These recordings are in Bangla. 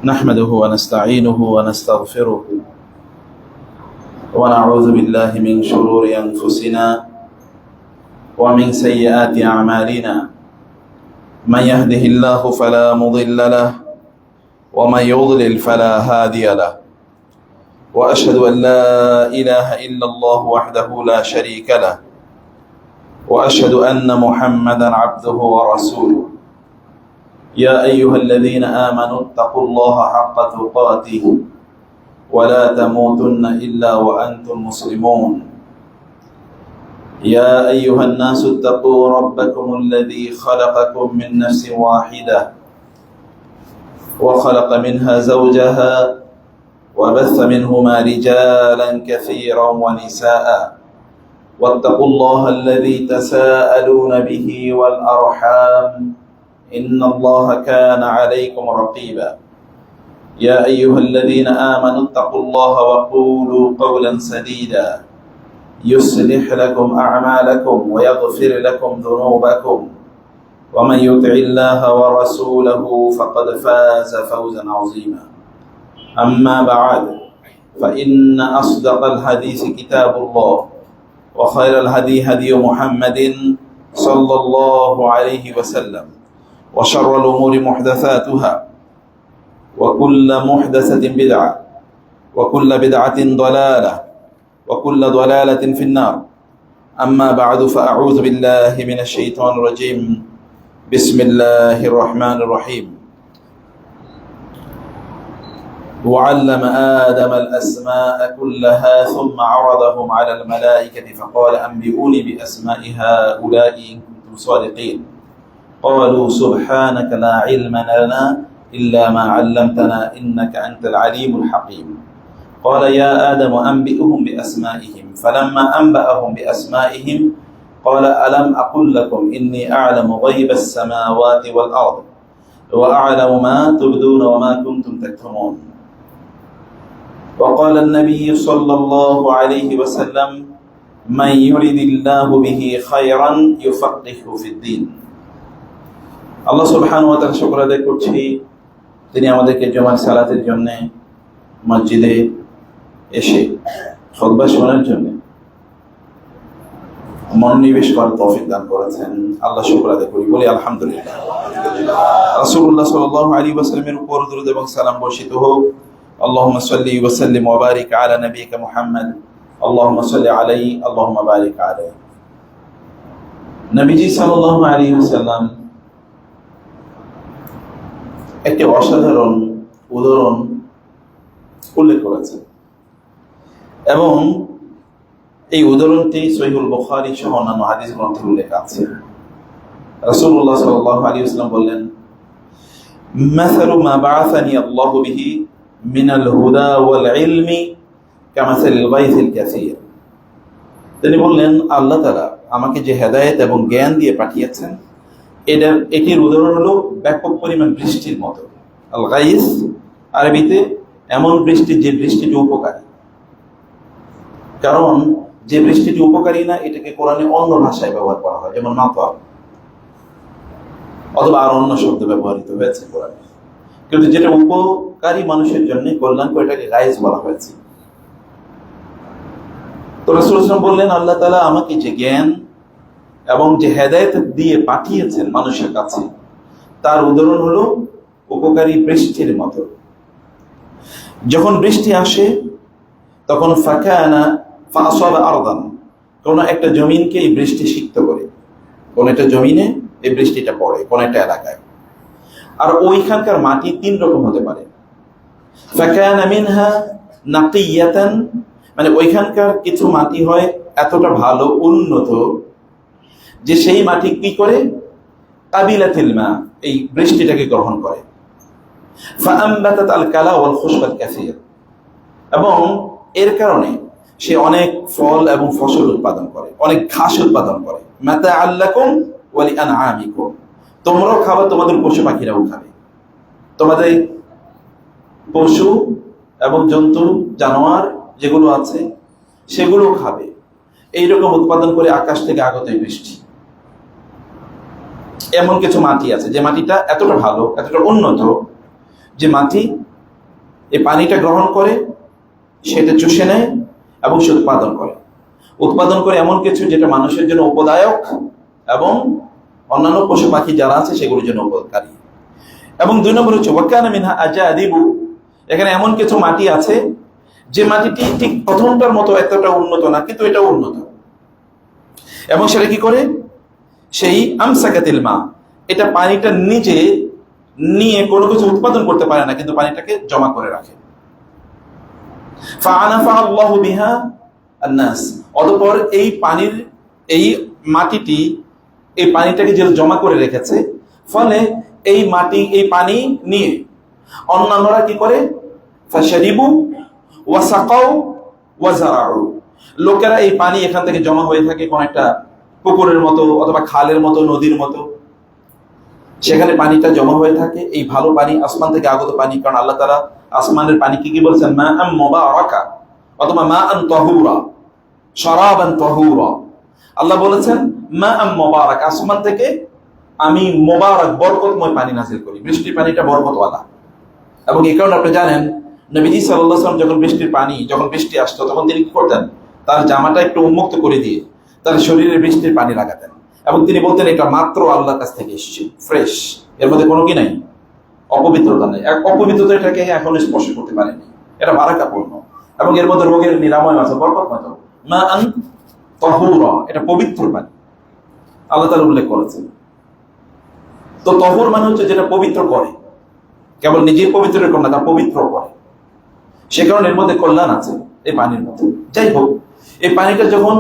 نحمده ونستعينه ونستغفره ونعوذ بالله من شرور أنفسنا ومن سيئات أعمالنا من يهده الله فلا مضل له ومن يضلل فلا هادي له وأشهد أن لا إله إلا الله وحده لا شريك له وأشهد أن محمدا عبده ورسوله يا أيها الذين آمنوا اتقوا الله حق تقاته ولا تموتن إلا وأنتم مسلمون يا أيها الناس اتقوا ربكم الذي خلقكم من نفس واحدة وخلق منها زوجها وبث منهما رجالا كثيرا ونساء واتقوا الله الذي تساءلون به والأرحام إن الله كان عليكم رقيبا يا أيها الذين آمنوا اتقوا الله وقولوا قولا سديدا يصلح لكم أعمالكم ويغفر لكم ذنوبكم ومن يطع الله ورسوله فقد فاز فوزا عظيما أما بعد فإن أصدق الحديث كتاب الله وخير الهدي هدي محمد صلى الله عليه وسلم وشر الأمور محدثاتها وكل محدثة بدعة وكل بدعة ضلالة وكل ضلالة في النار أما بعد فأعوذ بالله من الشيطان الرجيم بسم الله الرحمن الرحيم وعلم آدم الأسماء كلها ثم عرضهم على الملائكة فقال أنبئوني بأسماء هؤلاء إن كنتم صادقين قالوا سبحانك لا علم لنا إلا ما علمتنا إنك أنت العليم الحكيم قال يا آدم أنبئهم بأسمائهم فلما أنبأهم بأسمائهم قال ألم أقل لكم إني أعلم غيب السماوات والأرض وأعلم ما تبدون وما كنتم تكتمون وقال النبي صلى الله عليه وسلم من يرد الله به خيرا يفقهه في الدين আল্লাহ সুবহানাহু ওয়া তাআলা শুকর আদায় করছি তিনি আমাদেরকে জুমার সালাতের জন্য মসজিদে এসে খুতবা শোনার জন্য মনোনিবেশ করার তৌফিক দান করেছেন। আল্লাহ শুকর আদায় করি, বলি আলহামদুলিল্লাহ। রাসূলুল্লাহ সাল্লাল্লাহু আলাইহি ওয়াসাল্লামের উপর দরুদ এবং সালাম বর্ষিত হোক। আল্লাহুম্মা সাল্লি ওয়া সাল্লিম ওয়া বারিক আলা নাবিয়িকা মুহাম্মদ আল্লাহুম্মা সাল্লি আলাইহি আল্লাহুম্মা বারিক আলাইহি। নবীজি সাল্লাল্লাহু আলাইহি ওয়াসাল্লাম একটি অসাধারণ উদাহরণ উল্লেখ করেছেন এবং এই উদাহরণটি সহিহুল বুখারী সহ অন্যান্য হাদিস গ্রন্থে উল্লেখ আছে। রাসূলুল্লাহ সাল্লাল্লাহু আলাইহি ওয়াসাল্লাম বললেন, মাসালু মা বাআসানি আল্লাহু বিহি মিনাল হুদা ওয়াল ইলমি কামাসালিল গায়থিল কাসীর। তিনি বললেন, আল্লাহ তাআলা আমাকে যে হেদায়েত এবং জ্ঞান দিয়ে পাঠিয়েছেন এটির উদাহরণ হলো ব্যাপক পরিমাণ বৃষ্টির মতো। আল গাইস আরবিতে এমন বৃষ্টি যে বৃষ্টিটি উপকারী, কারণ যে বৃষ্টিটি উপকারী না এটাকে কোরআনে অন্য ভাষায় ব্যবহার করা হয়, যেমন মাতার অথবা আর অন্য শব্দ ব্যবহৃত হয়েছে কোরআনে, কিন্তু যেটা উপকারী মানুষের জন্য কল্যাণকর এটাকে গাইস বলা হয়েছে। তো রাসূলুল্লাহ সাল্লাল্লাহু আলাইহি ওয়াসাল্লাম বললেন, আল্লাহ তাআলা আমাকে যে জ্ঞান এবং যে হেদায়েত দিয়ে পাঠিয়েছেন মানুষের কাছে তার উদাহরণ হলো উপকারী বৃষ্টির মতো। যখন বৃষ্টি আসে তখন ফাকানা ফাসাবা আরদান, কোন একটা জমিনকে এই বৃষ্টি সিক্ত করে, কোন একটা জমিনে এই বৃষ্টিটা পড়ে কোন একটা এলাকায়, আর ওইখানকার মাটি তিন রকম হতে পারে। ফাকানা মিনহা নাকিয়াতান, মানে ওইখানকার কিছু মাটি হয় এতটা ভালো উন্নত যে সেই মাটি কি করে, কাবিলাতিল মা, এই বৃষ্টিটাকে গ্রহণ করে। ফাআমবাতাত আল কালা ওয়াল খুশবাল কাসীর, এবং এর কারণে সে অনেক ফল এবং ফসল উৎপাদন করে, অনেক ঘাস উৎপাদন করে। মাতাআল লাকুম ওয়া লিআনআমিকুম, তোমরাও খাবে, তোমাদের পশু পাখিরাও খাবে, তোমাদের পশু এবং জন্তু জানোয়ার যেগুলো আছে সেগুলো খাবে। এইরকম উৎপাদন করে আকাশ থেকে আগত এই বৃষ্টি। এমন কিছু মাটি আছে যে মাটিটা এতটা ভালো, এতটা উন্নত যে মাটি এই পানিটা গ্রহণ করে, সেটা চুষে নেয় এবং সে উৎপাদন করে এমন কিছু যেটা মানুষের জন্য উপদায়ক এবং অন্যান্য পশু পাখি যারা আছে সেগুলোর জন্য উপকারী। এবং 2 নম্বর হচ্ছে ওয়াকানা মিনহা আজাদিবু, এখানে এমন কিছু মাটি আছে যে মাটিটি ঠিক প্রথমটার মতো এতটা উন্নত না, কিন্তু এটা উন্নত। এবং সেটা কি করে? সেই আমসাকাতিল মা, এটা পানিটা নিজে নিয়ে কোনো কিছু উৎপাদন করতে পারে না, কিন্তু পানিটাকে জমা করে রাখে। ফাআনাফা আল্লাহু বিহা আন-নাস, অতঃপর এই মাটিটি এই পানিটাকে যে জমা করে রেখেছে, ফলে এই পানি নিয়ে অন্যান্যরা কি করে? ফাশারিবু ওয়া সাকাউ ওয়া যারাউ, লোকেরা এই পানি এখান থেকে জমা হয়ে থাকে কোন একটা পুকুরের মতো অথবা খালের মতো, নদীর মতো, সেখানে পানিটা জমা হয়ে থাকে। এই ভালো পানি, আসমান থেকে আগত পানি, কারণ আল্লাহ তাআলা আসমানের পানিকে কি বলছেন? মাআন মুবারাকা অথবা মাআন তাহুরা, শারাবান তাহুরা। আল্লাহ বলেছেন মাআন মুবারাক, আসমান থেকে আমি মোবারক বরকতময় পানি নাযিল করি, বৃষ্টির পানিটা বরকতওয়ালা। এবং এই কারণে আপনি জানেন নবীজি সাল্লাল্লাহু আলাইহি ওয়াসাল্লাম যখন বৃষ্টি আসতো, তখন তিনি কি করতেন? তার জামাটা একটু উন্মুক্ত করে দিয়ে তার শরীরে বৃষ্টির পানি লাগাতেন এবং তিনি বলতেন এটা মাত্র আল্লাহর কাছ থেকে এসেছে, ফ্রেশ, এর মধ্যে কোনো কি নাই, অপবিত্রতা নেই। অপবিত্রতা এটাকে এখন স্পর্শ করতে পারেনি, এটা বারাকাপূর্ণ এবং এর মধ্যে রোগের নিরাময় আছে, বরকতময়। মাআন তাহুরা, এটা পবিত্র পানি আল্লাহ তাআলা উল্লেখ করেছেন। তো তহুর মানে হচ্ছে যেটা পবিত্র করে, কেবল নিজেই পবিত্র করে না, তা পবিত্র করে। সে কারণে এর মধ্যে কল্যাণ আছে এই পানির মধ্যে। যাই হোক, এই পানিটা যখন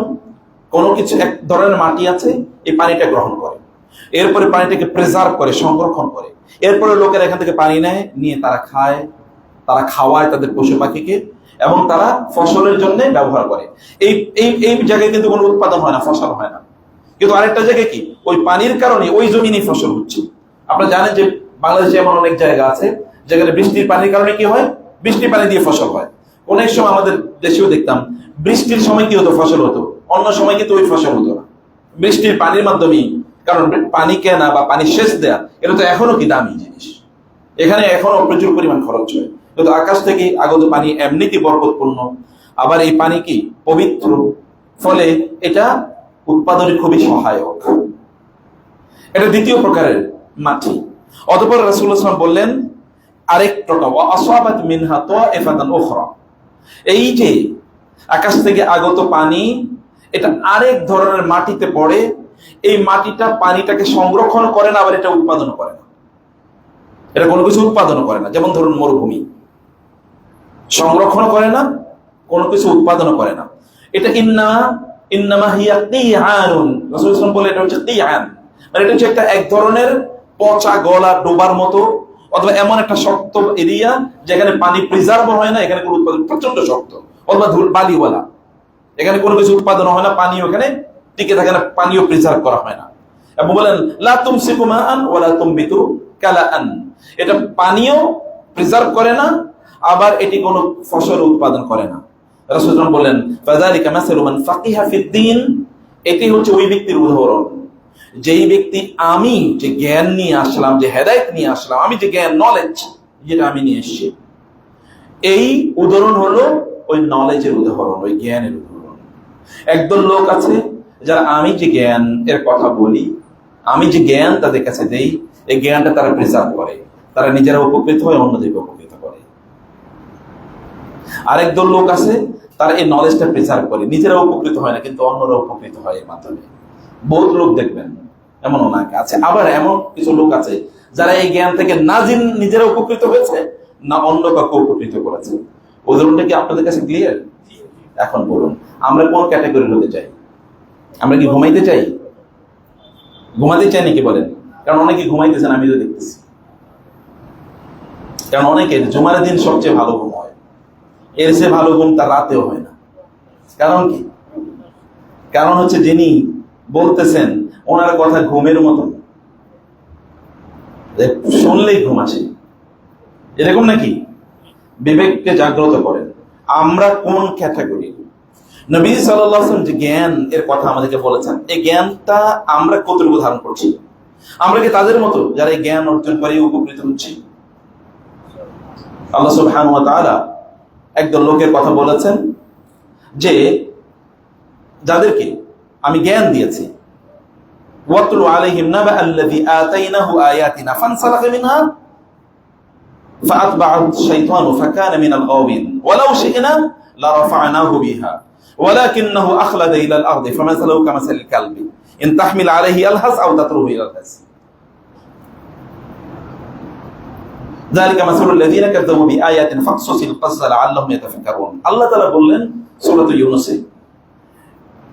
কোনো কিছু, এক ধরনের মাটি আছে, এই পানিটা গ্রহণ করে, এরপরে পানিটাকে প্রিজার্ভ করে, সংরক্ষণ করে, এরপরে লোকেরা এখান থেকে পানি নেয়, নিয়ে তারা খায়, তারা খাওয়ায় তাদের পশু পাখিকে, এবং তারা ফসলের জন্য ব্যবহার করে। এই এই এই জায়গায় কিন্তু কোনো উৎপাদন হয় না, ফসল হয় না। কিন্তু আরেকটা জায়গায় কি, ওই পানির কারণে ওই জমিনেই ফসল হচ্ছে। আপনারা জানেন যে বাংলাদেশে এমন অনেক জায়গা আছে যেখানে বৃষ্টির পানির কারণে কি হয়? বৃষ্টির পানি দিয়ে ফসল হয়। অনেক সময় আমাদের দেশেও দেখতাম বৃষ্টির সময় কি হতো? ফসল হতো, অন্য সময় কিন্তু ওই ফসল হতো না। বৃষ্টির পানির মাধ্যমেই, কারণ পানি কেনা বা পানি সেচ দেয়া এটা তো এখনো কি দামি জিনিস, এখানে এখনো প্রচুর পরিমাণ খরচ হয়। কিন্তু আকাশ থেকে আগত পানি এমনিতেই বরকতপূর্ণ, আবার এই পানি কি পবিত্র, ফলে এটা উৎপাদনে খুবই সহায়ক। এটা দ্বিতীয় প্রকারের মাটি। অতঃপর রাসূলুল্লাহ সাল্লাল্লাহু আলাইহি ওয়াসাল্লাম বললেন আরেক প্রকার, ওয়া আসাবাত মিনহা তা'iফাতান উখরা, এই যে আকাশ থেকে আগত পানি, এটা আরেক ধরনের মাটিতে পড়ে, এই মাটিটা পানিটাকে সংরক্ষণ করে না, আবার এটা উৎপাদন করে না, এটা কোনো কিছু উৎপাদন করে না। যেমন ধরুন মরুভূমি, সংরক্ষণ করে না, কোনো কিছু উৎপাদন করে না। এটা ইন্নামা হিয়া কিয়ানুন, রাসূলুল্লাহ সাল্লাল্লাহু আলাইহি ওয়াসাল্লাম বলে এটা হচ্ছে কিয়ান, মানে এটা হচ্ছে একটা এক ধরনের পচা গলা ডোবার মতো, অথবা এমন একটা শক্ত এরিয়া যেখানে পানি প্রিজার্ভ হয় না, এখানে কোনো উৎপাদন, প্রচন্ড শক্ত, অথবা বালিওয়ালা, এখানে কোনো কিছু উৎপাদন হয় না, পানিও এখানে টিকে থাকে না, পানিও প্রিজার্ভ করা হয় না। এবং বলেন লা তুমসিকু মাআন ওয়া লা তুমবিতু কালাআন, এটা পানিও প্রিজার্ভ করে না, আবার এটি কোনো ফসল উৎপাদন করে না। রাসূলুল্লাহ বলেন ফাযালিকা মাসালু মান ফাকিহা ফিদ-দীন, এটি হচ্ছে ওই ব্যক্তির উদাহরণ যেই ব্যক্তি, আমি যে জ্ঞান নিয়ে আসলাম, যে হেদায়েত নিয়ে আসলাম, আমি যে জ্ঞান, নলেজ যেটা আমি নিয়ে এসেছি, এই উদাহরণ হলো ওই নলেজের উদাহরণ, ওই জ্ঞানের উদাহরণ। একদল লোক আছে যারা আমি যে জ্ঞান এর কথা বলি, আমি যে জ্ঞান তাদের কাছে দেই, এই জ্ঞানটা তারা প্রিজার্ভ করে, তারা নিজেরা উপকৃত হয়, অন্যদেরকে উপকৃত করে। আরেক দল লোক আছে তারা এই নলেজটা প্রিজার্ভ করে, নিজেরা উপকৃত হয় না, কিন্তু অন্যরা উপকৃত হয় এর মাধ্যমে। বহুত লোক দেখবেন এমন অনেক আছে। আবার এমন কিছু লোক আছে যারা এই জ্ঞান থেকে না নিজেরা উপকৃত হয়েছে, না অন্য কাউকে উপকৃত করেছে। উদাহরণটা কি আপনাদের কাছে ক্লিয়ার? এখন বলুন, আমরা কোন ক্যাটাগরির হতে চাই? আমরা কি ঘুমাইতে চাই? ঘুমাতে চাই নাকি বলেন? কারণ অনেকে ঘুমাইতেছেন, আমি তো দেখতেছি। কারণ অনেকের জুমার দিন সবচেয়ে ভালো ঘুম হয়, এর চেয়ে ভালো ঘুম তার রাতেও হয় না। কারণ কি? কারণ হচ্ছে যিনি বলতেছেন ওনার কথা ঘুমের মতন, শুনলেই ঘুম আসে, এরকম নাকি? বিবেককে জাগ্রত করেন। আমরা কোন ক্যাটাগরি? নবী সাল্লাল্লাহু আলাইহি ওয়াসাল্লাম যে জ্ঞান এর কথা আমাদেরকে বলেছেন, এই জ্ঞানটা আমরা কতটুকু ধারণ করছি? আমরা কি তাদের মতো যারা এই জ্ঞান অর্জন করে উপকৃত হচ্ছি? আল্লাহ সুবহানাহু ওয়া তাআলা একদল লোকের কথা বলেছেন যে যাদেরকে আমি জ্ঞান দিয়েছি, ওয়াতলু আলাইহিম নাবা আল্লাযী আতাইনাহু আয়াতিনা ফানসালাখা মিনহা ফাআতবা'আহু আশ-শাইতানু ফাকানা মিনাল গাওয়িন ওয়ালাউ শি'না লারাফা'নাহু বিহা ওয়ালাকিন্নাহু আখলাদা ইলাল আরদি ফামাসালুহু কামাসালিল কালবি ইন তাহমিল আলাইহি আলহাস আও তাতরুহু ইয়ালহাস যালিকা মাসালুল লাযীনা কাযযাবু বিআয়াতিনা ফাকসুসিল ক্বাসা লাআল্লাহুম ইয়াতাফাক্কারুন। আল্লাহ তাআলা বললেন সূরা ইউনূসে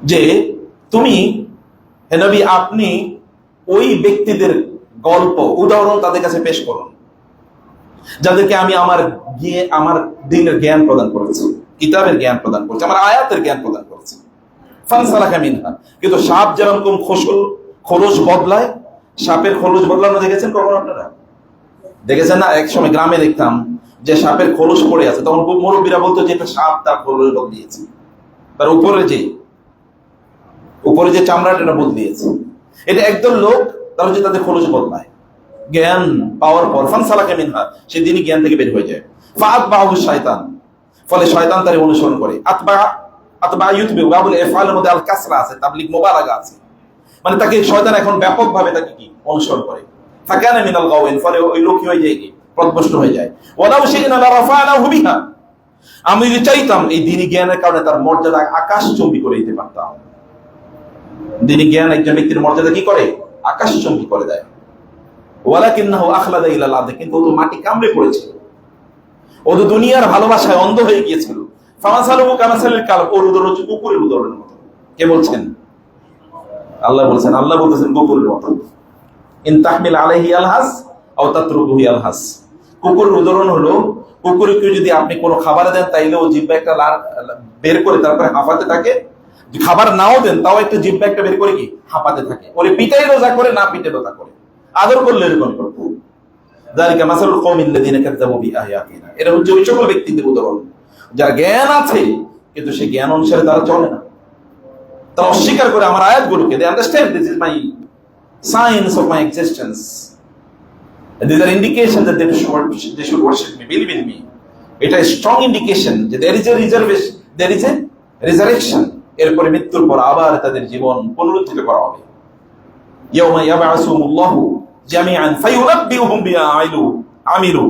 যে তুমি হে নবী আপনি ওই ব্যক্তিদের গল্প উদাহরণ তাদের কাছে পেশ করুন যাদেরকে আমি আমার দ্বীনের জ্ঞান প্রদান করেছি, কিতাবের জ্ঞান প্রদান করেছি, আমার আয়াতের জ্ঞান প্রদান করেছি। ফানসালাখা মিনহা, কিন্তু সাপ যেরকম খোলস বদলায়, সাপের খোলস বদলানো দেখেছেন কখনো আপনারা? দেখেছেন না? এক সময় গ্রামে দেখতাম যে সাপের খোলস পড়ে আছে, তখন মুরব্বীরা বলতো যে এটা সাপ তার খোলস বদলিয়েছে, তার উপরে যে চামড়াটা বদলিয়েছে। এটা একদল লোক তারা হচ্ছে তাদের খোলস বদলায়, জ্ঞান পাওয়ার পর ফানসালাখা মিনহা, সেদিনই জ্ঞান থেকে বের হয়ে যায়। ফাআতবাহু শায়তান, ফলে শয়তান তার অনুসরণ করে। আতবা ইউতবিউ, বাবুল ইফআলের মধ্যে আল কাসরা আছে, তাবলীগ মুবালাগা আছে, মানে তাকে শয়তান এখন ব্যাপকভাবে তাকে কি অনুসরণ করে। ফাকানা মিনাল গাওয়িন, ফলে ওই লোক কি হয়ে যায়, কি পথভ্রষ্ট হয়ে যায়। ওয়ালাউ শি'না লারাফা'নাহু বিহা, আমি যদি চাইতাম এই দ্বীনি জ্ঞানের কারণে তার মর্যাদা আকাশচুম্বী করে দিতে পারতাম। দ্বীনি জ্ঞান একজন ব্যক্তির মর্যাদা কি করে? আকাশচুম্বী করে দেয়। ওয়ালাকিন্নাহু আখলাদা ইলাল আরদি, কিন্তু ও তো মাটি কামড়ে পড়েছিল, ও তো দুনিয়ার ভালোবাসায় অন্ধ হয়ে গিয়েছিল। ফামাসালুহু কামাসালিল কালব, ওর উদাহরণ হচ্ছে কুকুরের উদাহরণের মতো। কে বলছেন? আল্লাহ বলছেন, আল্লাহ বলতেছেন কুকুরের মতো। ইন তাহমিল আলাইহি আলহাস আও তাতরুকুহু ইয়ালহাস, কুকুরের উদাহরণ হলো, কুকুরকে যদি আপনি কোনো খাবার দেন তাইলে ও জিহ্বা একটা বের করে তারপরে হাঁপাতে থাকে, খাবার নাও দেন তাও একটা জিহ্বা একটা বের করে কি হাঁপাতে থাকে। ওরে পিটাই রোজা করে, না পিটে রোজা করে, আদর করলে এরকম করতে। যালিকা মাসালুল কওমিল লাযীনা কাযযাবু বিআয়াতিনা, এরা হচ্ছে ওই সকল ব্যক্তিদের উদাহরণ যার জ্ঞান আছে কিন্তু সে জ্ঞান অনুসারে তারা চলে না, তারা অস্বীকার করে আমার আয়াতগুলোকে। They understand this is my signs of my existence, and these are indications that they should worship me, believe in me. এটা স্ট্রং ইন্ডিকেশন যে there is a reservation, there is a resurrection, এরপরে মৃত্যুর পর আবার তাদের জীবন পুনরুত্থিত করা হবে। ইয়াউমা ইয়াবআসুহুমুল্লাহু জামিআন ফায়ুনাব্বিউহুম বিমা আমিলু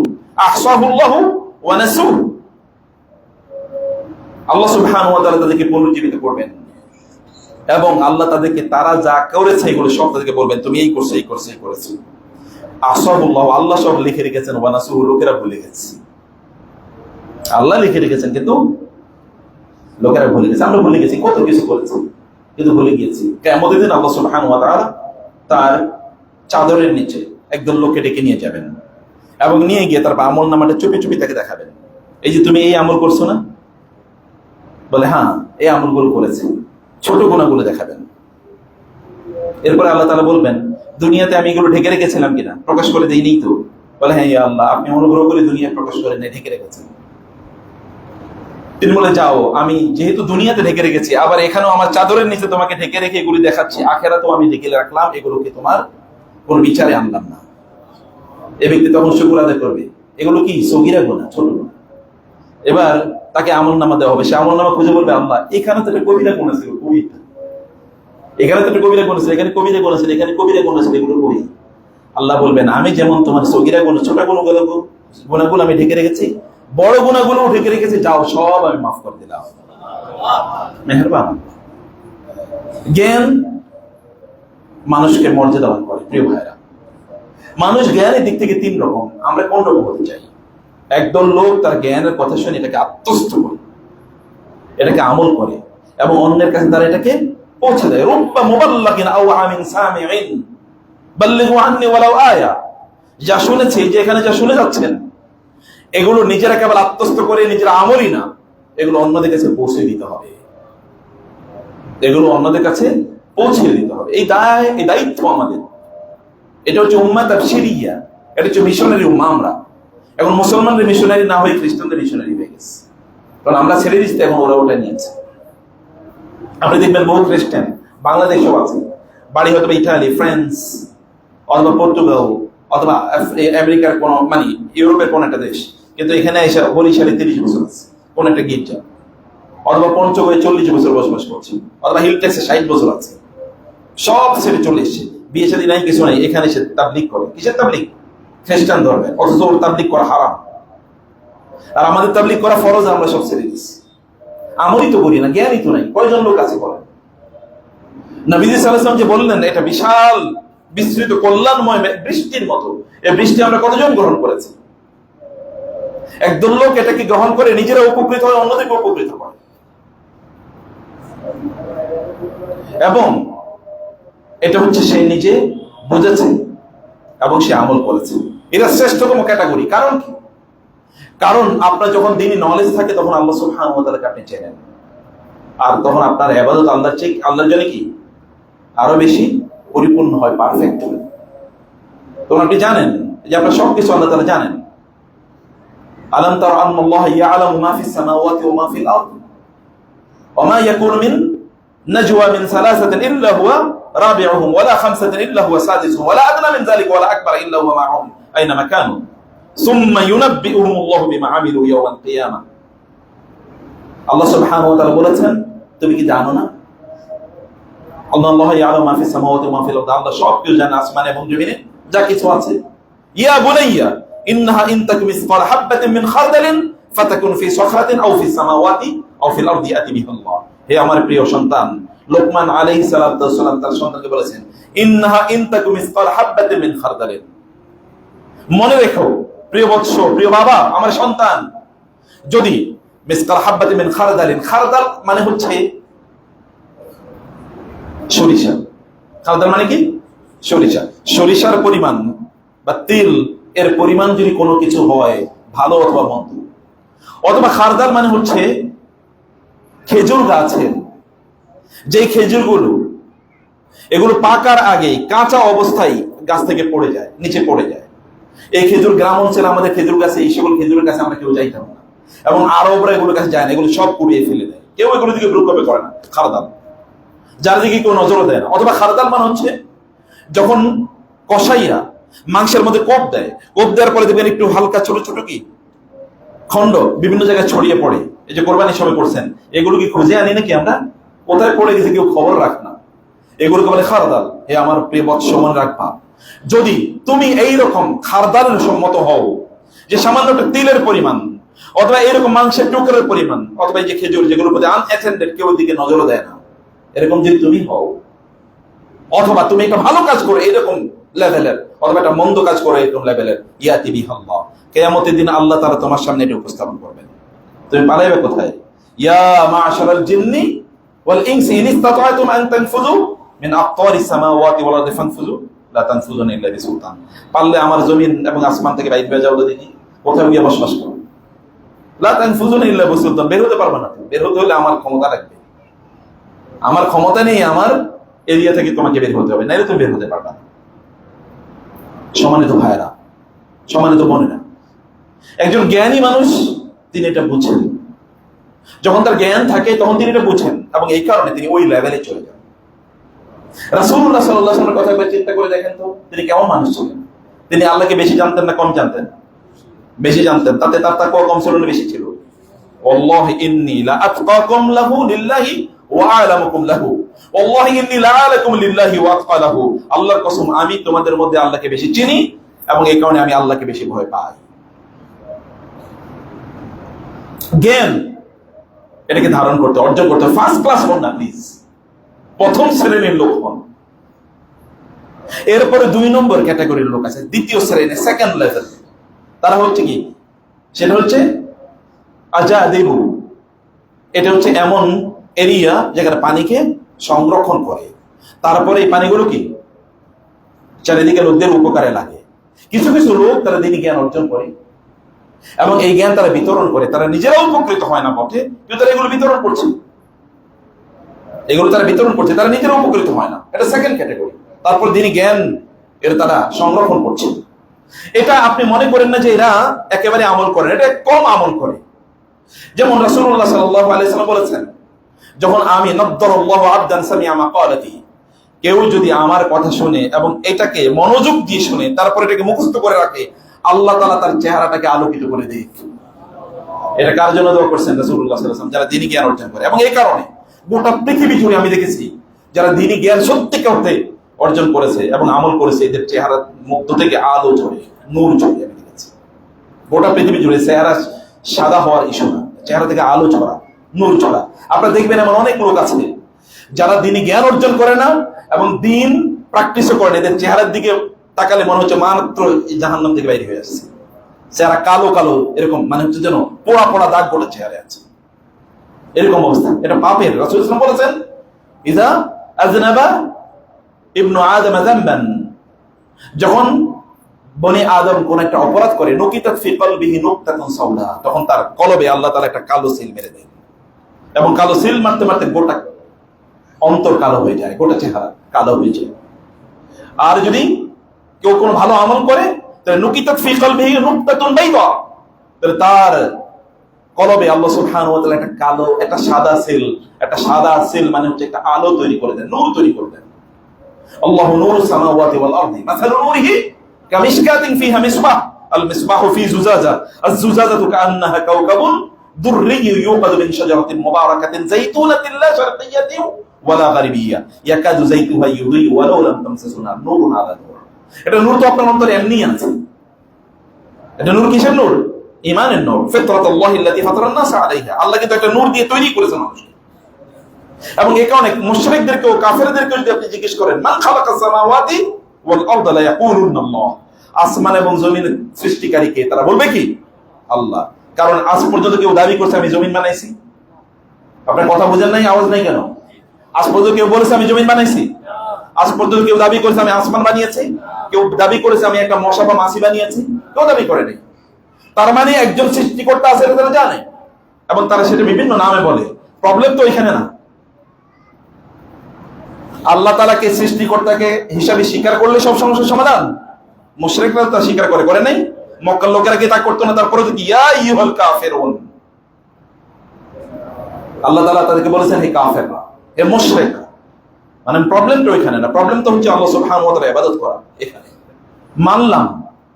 আহসাহুল্লাহু ওয়া নাসুহু, আল্লাহ সুবহানাহু ওয়া তাআলা তাদেরকে পুনরুজ্জীবিত করবেন এবং আল্লাহ তাদেরকে তারা যা করেছে এগুলো সব তাদেরকে বলবেন, তুমি এই করছো, এই করছো, এই করেছো। আহসাহুল্লাহু, আল্লাহ সব লিখে রেখেছেন, ওয়া নাসুহু, লোকেরা ভুলে গেছে। আল্লাহ লিখে রেখেছেন কিন্তু লোকেরা ভুলে গেছে। আমরা ভুলে গেছি, কত কিছু করেছি কিন্তু ভুলে গিয়েছি। কিয়ামতের দিন আল্লাহ সুবহানাহু ওয়া তাআলা তার চাদরের নিচে একদল লোককে ডেকে নিয়ে যাবেন এবং নিয়ে গিয়ে তার আমল নামাটা চুপি চুপি তাকে দেখাবেন। এই যে তুমি এই আমল করছো না, বলে হ্যাঁ এই আমলগুলো করেছি, ছোট গুনাহগুলো দেখাবেন। এরপরে আল্লাহ তাআলা বলবেন, দুনিয়াতে আমি এগুলো ঢেকে রেখেছিলাম কিনা, প্রকাশ করে দেইনি তো? বলে হ্যাঁ ইয়া আল্লাহ, আপনি অনুগ্রহ করে দুনিয়ায় প্রকাশ করে নেই, ঢেকে রেখেছেন। তিনি বলে, যাও, আমি যেহেতু দুনিয়াতে ঢেকে রেখেছি, আবার এখানেও আমার চাদরের নিচে তোমাকে ঢেকে রেখে এগুলি দেখাচ্ছি, আখেরাতেও আমি ঢেকে রাখলাম, এগুলোকে তোমার কোন বিচারে আনলাম না। এ ব্যক্তি তখন শুকর আদায় করবে। এগুলো কি সগীরা গুনাহ, ছোট গুনাহ। এবার তাকে আমল নামা দেওয়া হবে, সে আমল নামা খুঁজে বলবে, আল্লাহ এখানে তো একটা কবিরা গুনাহ ছিল, কবিরা, এখানে তো একটা কবিরা গুনাহ ছিল, এখানে কবিরা গুনাহ ছিল, এখানে কবিরা গুনাহ ছিল, এগুলো কই? আল্লাহ বলবেন, আমি যেমন তোমার সগীরা গুনাহ, ছোট গুনাহগুলো আমি ঢেকে রেখেছি, বড় গুনাহগুলো ঢেকে রেখেছি, যাও সব আমি মাফ করে দিলাম। মেহেরবান। জ্ঞান মানুষকে মর্যাদাবান করে। প্রিয় ভাইরা, মানুষ জ্ঞানের দিক থেকে তিন রকম। আমরা কোন রকম হতে চাই? একদল লোক তার জ্ঞানের কথা শুনে এটাকে আত্মস্থ করে, এটাকে আমল করে এবং অন্যের কাছে তারা এটাকে পৌঁছে দেয়। রুব্বা মুবাল্লাগিন আও আমিন সামিঈন বাল্লিগু আন্নী ওয়ালাউ আয়া, যা শুনেছে, যে এখানে যা শুনে যাচ্ছেন, এগুলো নিজেরা কেবল আত্মস্থ করে নিজেরা আমলই না, এগুলো অন্যদের কাছে পৌঁছে দিতে হবে, এগুলো অন্যদের কাছে পৌঁছে দিতে হবে। এই দায়িত্ব আমাদের। এটা হচ্ছে উম্মাহ তাফসীরিয়া, এটা হচ্ছে মিশনারি উম্মাহ। আমরা এখন মুসলমানদের মিশনারি না হয়ে খ্রিস্টানদের মিশনারি হয়ে গেছে, কারণ আমরা ছেড়ে দিচ্ছি, এখন ওরা ওটা নিয়েছে। আপনি দেখবেন বহু খ্রিস্টান বাংলাদেশেও আছে, বাড়ি হয়তো ইটালি, ফ্রান্স অথবা পর্তুগাল অথবা আমেরিকার কোন, মানে ইউরোপের কোন একটা দেশ, কিন্তু এখানে এসে বরিশালে 30 বছর আছে কোন একটা গির্জা, অথবা পঞ্চগড়ে 40 বছর বসবাস করছে, অথবা হিলটেক্সে 60 বছর আছে, সব ছেড়ে চলে এসছে, বিয়ে শাদী নাই, কিছু নাই, এখানে এসে তাবলিগ করে। কিসের তাবলিগ? খ্রিস্টান ধর্মের, অথচ ওর তাবলিগ করা হারাম। আর আমাদের তাবলিগ করা ফরজ, আমরা সব ছেড়ে দিচ্ছি, আমলই তো করি না, জ্ঞানই তো নাই। কয়জন লোক আছে বলেন? নবীজি সাল্লাল্লাহু আলাইহি ওয়াসাল্লাম যে বললেন এটা বিশাল বিস্তৃত কল্যাণময় বৃষ্টির মতো, এই বৃষ্টি আমরা কতজন গ্রহণ করেছি? একদল লোক এটাকে গ্রহণ করে নিজেরা উপকৃত হয়, অন্যদেরকে উপকৃত করে, এবং এটা হচ্ছে সে নিজে বুঝেছে এবং সে আমল করেছে। এটা শ্রেষ্ঠতম ক্যাটাগরি। কারণ কি? কারণ আপনার যখন দ্বীনি নলেজ থাকে তখন আল্লাহ সুবহানাহু ওয়া তাআলাকে আপনি চেনেন, আর তখন আপনার ইবাদত আল্লাহর জন্য কি আরো বেশি পরিপূর্ণ হয়, পারফেক্ট হয়। তখন আপনি জানেন যে আপনার সবকিছু আল্লাহ তাআলা জানেন। আলাম তারা আন্নাল্লাহা ইয়ালামু মা ফিস সামাওয়াতি ওয়া মা ফিল আরদ ওয়া মা ইয়াকুনু মিন নাজওয়া মিন সালাসাতিন ইল্লা হুয়া রাবিউহুম ওয়া লা খামসাতিন ইল্লা হুয়া সাদিসুহুম ওয়া লা আদনা মিন যালিকা ওয়া লা আকবার ইল্লা হুয়া মা'হুম আইনামা কানু সুম্মা ইউনাব্বিউহুমুল্লাহু বিমা আমিলু ইয়াওমাল কিয়ামাহ। আল্লাহ সুবহানাহু ওয়া তাআলা বলেছেন, তুমি কি জানো না? আল্লাহ ইয়ালামু মা ফিস সামাওয়াতি ওয়া মা ফিল আরদ, আল্লাহ সবকিছু জানে, আসমানে এবং জমিনে যা কিছু আছে। ইয়া বুনাইয়া ইন্নাহা ইন তাকুম মিসকাল হাববাতিন মিন খারদালিন ফাতাকুন ফি সাখরাতিন আও ফিস সামাওয়াতি আও ফিল আরদি ইয়াতি বিহাল্লাহ। হে আমার প্রিয় সন্তান, লোকমান আলাইহিস সালাতু ওয়াস সালাম তার সন্তানকে বলেছেন, ইন্নাহা ইন তাকুম মিসকাল হাববাতিন মিন খারদালিন, মনে রেখো প্রিয় বৎস, প্রিয় বাবা, আমার সন্তান, যদি মিসকাল হাববাতিন মিন খারদালিন, খারদাল মানে হচ্ছে সরিষা, খারদাল মানে কি? সরিষা। সরিষার পরিমাণ বা তিল এর পরিমাণ যদি কোনো কিছু হয়, ভালো অথবা মন্দ, অথবা খারদাল মানে হচ্ছে খেজুর গাছের যে খেজুরগুলো, এগুলো পাকার আগে কাঁচা অবস্থায় গাছ থেকে পড়ে যায়, নিচে পড়ে যায়। এই খেজুর গ্রাম অঞ্চলে আমাদের খেজুর গাছে, এই সকল খেজুরের কাছে আমরা কেউ যাইতাম না, এবং আরবরা এগুলোর কাছে যায় না, এগুলো সব পুড়িয়ে ফেলে দেয়, কেউ এগুলো দিকে ভ্রুক্ষেপ করে না। খারদাল, যার দিকে কেউ নজরও দেয় না। অথবা খারদাল মানে হচ্ছে যখন কসাইরা মাংসের মধ্যে কোপ দেয়, কোপ দেওয়ার পরে দেখবেন একটু হালকা ছোট ছোট কি খন্ড বিভিন্ন জায়গায় ছড়িয়ে পড়ে। এই যে কোরবানির সময় করছেন, এগুলো কি খুঁজে আনি নাকি আমরা? কোথায় পড়ে গেছে কেউ খবর রাখ না, এগুলোকে বলে খারদাল। হে আমার প্রিয় বৎস, মনে রাখবা, যদি তুমি এইরকম খারদালের সম্মত হও, যে সামান্য একটা তিলের পরিমাণ, অথবা এরকম মাংসের টুকরের পরিমাণ, অথবা এই যে খেজুর যেগুলোর প্রতি আনঅ্যাটেন্ডেড, কেউ দিকে নজরও দেয় না, এরকম যদি তুমি হও, অথবা তুমি একটা ভালো কাজ করো এরকম লেভেলের, অথবা একটা মন্দ কাজ করো এরকম লেভেলের, ইয়াতি বিহাল্লাহ, কিয়ামতের দিন আল্লাহ তাআলা তোমার সামনে এটা উপস্থাপন করবেন। তুমি পালাইবে কোথায়? ইয়া মা'শারাল জিন্নি ওয়াল ইনসি ইন ইসতাতা'তুম আন তানফুযু মিন আকতারিস সামাওয়াতি ওয়াল আরদি ফানফুযু লা তানফুযুনা ইল্লা বিসুলতান। পারলে আমার জমিন এবং আসমান থেকে বাইরে হয়ে যাও, দেখি কোথায় গিয়ে বসবাস করো। লা তানফুযুনা ইল্লা বিসুলতান, বের হতে পারবে না। বের হতে হলে আমার ক্ষমতা লাগবে, আমার ক্ষমতা নেই, আমার এরিয়া থেকে তোমাকে বের হতে হবে, নাইলে তুমি বের হতে পারবে না। সম্মানিত ভাইয়েরা, সম্মানিত বোনেরা, একজন জ্ঞানী মানুষ তিনি এটা বুঝেন, যখন তার জ্ঞান থাকে তখন তিনি এটা বুঝেন, এবং এই কারণে তিনি ওই লেভেলে চলে যান। রাসূলুল্লাহ সাল্লাল্লাহু আলাইহি ওয়াসাল্লামের কথা একবার চিন্তা করে দেখেন তো, তিনি কেমন মানুষ ছিলেন? তিনি আল্লাহকে বেশি জানতেন না কম জানতেন? বেশি জানতেন, তাতে তার তাকওয়া কম ছিল না বেশি ছিল? ওয়াল্লাহি ইন্নী লা আতকাকুম লাহু লিল্লাহি ওয়া আ'লামুকুম লাহু ওয়াল্লাহি ইন্নী লা আ'লাকুম লিল্লাহি ওয়া আতকা লাহু। আল্লাহর কসম, আমি তোমাদের মধ্যে আল্লাহকে বেশি চিনি, এবং এই কারণে আমি আল্লাহকে বেশি ভয় পাই। জ্ঞান এটাকে ধারণ করতে, অর্জন করতে ফার্স্ট ক্লাস হন না প্লিজ, প্রথম শ্রেণীর লোক হন। এরপরে 2 নম্বর ক্যাটাগরির লোক আছে, দ্বিতীয় শ্রেণী, সেকেন্ড লেভেল। তারা হচ্ছে কি? সেটা হচ্ছে আজাদিবু, এটা হচ্ছে এমন এরিয়া যেখানে পানিকে সংরক্ষণ করে, তারপরে এই পানিগুলো কি চারিদিকে লোকদের উপকারে লাগে। কিছু কিছু লোক তারা দিনী জ্ঞান অর্জন করে এবং এই জ্ঞান তারা বিতরণ করে, তারা নিজেরাও উপকৃত হয় না বটে, কিন্তু তারা এগুলো বিতরণ করছে, এগুলো তারা বিতরণ করছে, তারা নিজেরাও উপকৃত হয় না, এটা সেকেন্ড ক্যাটাগরি। তারপর দিনী জ্ঞান এটা তারা সংরক্ষণ করছে। এটা আপনি মনে করেন না যে এরা একেবারে আমল করেন, এটা কম আমল করে। যেমন রাসূলুল্লাহ সাল্লাল্লাহু আলাইহি ওয়াসাল্লাম বলেছেন, যখন আমি নাদ্দারাল্লাহু আবদান সামিআ মাকালাতি, কেউ যদি আমার কথা শুনে এবং এটাকে মনোযোগ দিয়ে শুনে, তারপর এটাকে মুখস্থ করে রাখে, আল্লাহ তাআলা তার চেহারাটাকে আলোকিত করে দেয়। এটা কার জন্য দোয়া করছেন রাসূলুল্লাহ সাল্লাল্লাহু আলাইহি ওয়াসাল্লাম? যারা দ্বীনি জ্ঞান অর্জন করে। এবং এই কারণে গোটা পৃথিবী জুড়ে আমি দেখেছি যারা দ্বীনি জ্ঞান সত্যিকার অর্থে অর্জন করেছে এবং আমল করেছে, এদের চেহারা মুক্ত থেকে আলো ঝরে, নূর ঝরে। আমি দেখেছি গোটা পৃথিবী জুড়ে চেহারা সাদা হওয়ার ইস্যু না, চেহারা থেকে আলো ঝরা, নূর ঝরা। আপনারা দেখবেন এমন অনেক লোক আছে যারা দ্বীনি জ্ঞান অর্জন করে না এবং দ্বীন প্র্যাকটিসও করে না, এদের চেহারার দিকে তাকালে মনে হচ্ছে মাত্র জাহান্নাম থেকে বাইরে হয়ে আসছে। চেহারা কালো কালো এরকম, মানে হচ্ছে যেন পোড়া পোড়া দাগ গোটা চেহারা আছে, এরকম অবস্থা। এটা পাপের। রাসূল সাল্লাল্লাহু আলাইহি ওয়াসাল্লাম বলেছেন, ইযা আযনাবা ইবনু আদম যামবান, যখন বনি আদম কোন একটা অপরাধ করে, নুকিতাত ফি কলবিহি নুকতাতুন সাওদা, তখন তার কলবে আল্লাহ তাআলা একটা কালো সিল মেরে দেন। এবং কালো সিল মারতে মারতে গোটা অন্তর কালো হয়ে যায়, গোটা চেহারা কালো হয়ে যায়। আর যদি কেউ কোনো ভালো আমল করে, তাহলে নুকিতাত ফি কলবিহি নুকতাতুন বাইদা, তাহলে তার কলবে আল্লাহ সুবহানাহু ওয়া তাআলা একটা কালো, একটা সাদা সিল মানে হচ্ছে একটা আলো তৈরি করে দেন, নূর তৈরি করে দেন। আল্লাহু নূরুস সামাওয়াতি ওয়াল আরদি মাসালু নূরিহি কামিশকাতিন ফিহা মিসবাহ আল মিসবাহু ফি জুজাজা আয-জুজাজাতু কাআন্নাহা কাওকাবুন দুররিয়্যুন ইউকাদু মিন শাজারাতিন মুবারাকাতিন যাইতুনাতিন লা শারকিয়্যাতিন ওয়ালা গারবিয়্যা ইয়াকাদু যাইতুহা ইউযি'ু ওয়ালাউ লাম তামসাসু নার নূরুন আলা নূর। এটা নূর তো আপনার অন্তরে এমনি আছে। এটা নূর কিসের নূর? ঈমানের নূর। ফিতরাতুল্লাহি আল্লাতী ফাতারান নাস আলাইহা, আল্লাহ কিন্তু একটা নূর দিয়ে তৈরি করেছেন মানুষকে। এবং এই কারণে মুশরিকদেরকেও কাফেরদেরকেও যদি আপনি জিজ্ঞেস করেন, মান খালাকাস সামাওয়াতি ওয়াল আরদা লা ইয়াকুলুনা আল্লাহ, আসমান এবং জমিনের সৃষ্টিকারী কে? তারা বলবে কি? আল্লাহ। কারণ আজ পর্যন্ত কেউ দাবি করছে আমি জমিন বানাইছি? আপনার কথা বুঝেন নাই, আওয়াজ নাই কেন? আজ পর্যন্ত কেউ বলেছে আমি জমিন বানাইছি? আজ পর্যন্ত কেউ দাবি করেছে আমি আসমান বানিয়েছি? কেউ দাবি করেছে আমি একটা মশা বা মাছি বানিয়েছি? কেউ দাবি করে নাই। তার মানে একজন সৃষ্টিকর্তা আছে, এটা তারা জানে এবং তারা সেটা বিভিন্ন নামে বলে। প্রবলেম তো এখানে না। আল্লাহ তাআলাকে সৃষ্টিকর্তাকে হিসাবে স্বীকার করলে সব সমস্যার সমাধান। মুশরিকরা তা স্বীকার করে নাই? মক্কার লোকেরা কি তা করতো না? তারপরে তো কি ইয়া আইয়ুহাল কাফিরুন, আল্লাহ তাআলা তাদেরকে বলেছেন হে কাফেররা, হে মুশরিকরা। মানে প্রবলেম তো এখানে না, প্রবলেম তো হচ্ছে আল্লাহ সুবহানাহু ওয়া তাআলা ইবাদত করা। এখানে মানলাম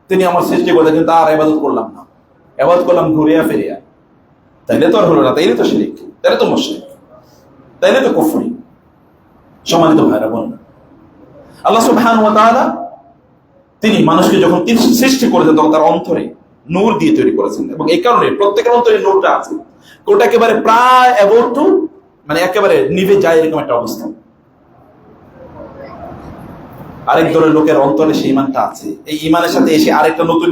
তিনি আমার সৃষ্টিকর্তা, কিন্তু তার ইবাদত করলাম না, ইবাদত করলাম ঘুরিয়া ফিরিয়া, তাইলে তো আর হলো না, তাইলে তো শিরক, তাইলে তো মুশরিক, তাইলে তো কুফরি। সম্মানিত ভাইরা বোন, আল্লাহ সুবহানাহু ওয়া তাআলা তিনি মানুষকে যখন সৃষ্টি করেছেন তখন তার অন্তরে নূর দিয়ে তৈরি করেছেন। এবং এই কারণে প্রত্যেকের অন্তরে নূরটা আছে, ওটা একেবারে প্রায় অ্যাবাউট টু, মানে একেবারে নিভে যায় এরকম একটা অবস্থা। আরেক দলের লোকের অন্তরে সেই ঈমানটা আছে, এই ঈমানের সাথে এসে আরেকটা নতুন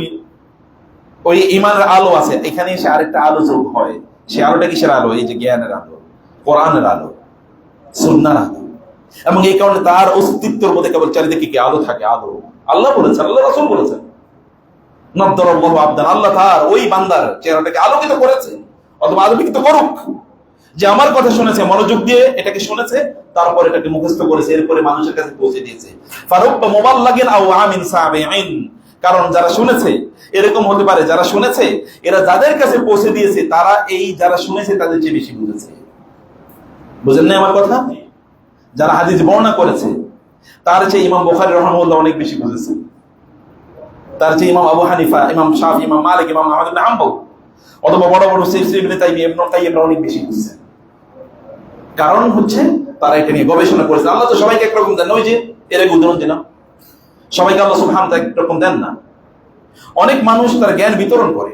ওই ঈমানের আলো আছে, এখানে এসে আরেকটা আলো যোগ হয়। সেই আলোটা কিসের আলো? এই যে জ্ঞানের আলো, কোরআনের আলো, সুন্নাহর আলো। এবং এই কারণে তার অস্তিত্বের মধ্যে কেবল চারিদিকে কি আলো থাকে, আলো। আল্লাহ বলেছেন, আল্লাহ রাসূল বলেছেন, নাদ্দারাল্লাহু আবদান, আল্লাহ তার ওই বান্দার চেহারাটাকে আলোকিত করেছে, অথবা আলোকিত করুক, যে আমার কথা শুনেছে, মনোযোগ দিয়ে এটাকে শুনেছে, তারপর এটাকে মুখস্থ করেছে, এরপরে মানুষের কাছে পৌঁছে দিয়েছে। ফারুব্বা মুবাল্লাগিন আও আমিন সাবিঈন, কারণ যারা শুনেছে এরকম হতে পারে, যারা শুনেছে এরা যাদের কাছে পৌঁছে দিয়েছে, তারা এই যারা শুনেছে তাদের চেয়ে বেশি বুঝেছে। বুঝেন না আমার কথা? যারা হাদিস বর্ণনা করেছে তার চেয়ে ইমাম বুখারী রাহিমাহুল্লাহ অনেক বেশি বুঝেছে, তার চেয়ে ইমাম আবু হানিফা, ইমাম শাফি, ইমাম মালিক, ইমাম আহমদ ইবনে হাম্বল, অথবা বড় বড় তাফসীর ইবনে তাইমিয়া, ইবনে কাইয়্যিম অনেক বেশি বুঝেছে। কারণ হচ্ছে তারা এটা নিয়ে গবেষণা করেছে। আল্লাহ তো সবাইকে একরকম দেন না, ওই যে এর এক উদাহরণ দিলাম, সবাইকে আল্লাহ সুবহানাহু ওয়া তাআলা একরকম দেন না। অনেক মানুষ তার জ্ঞান বিতরণ করে,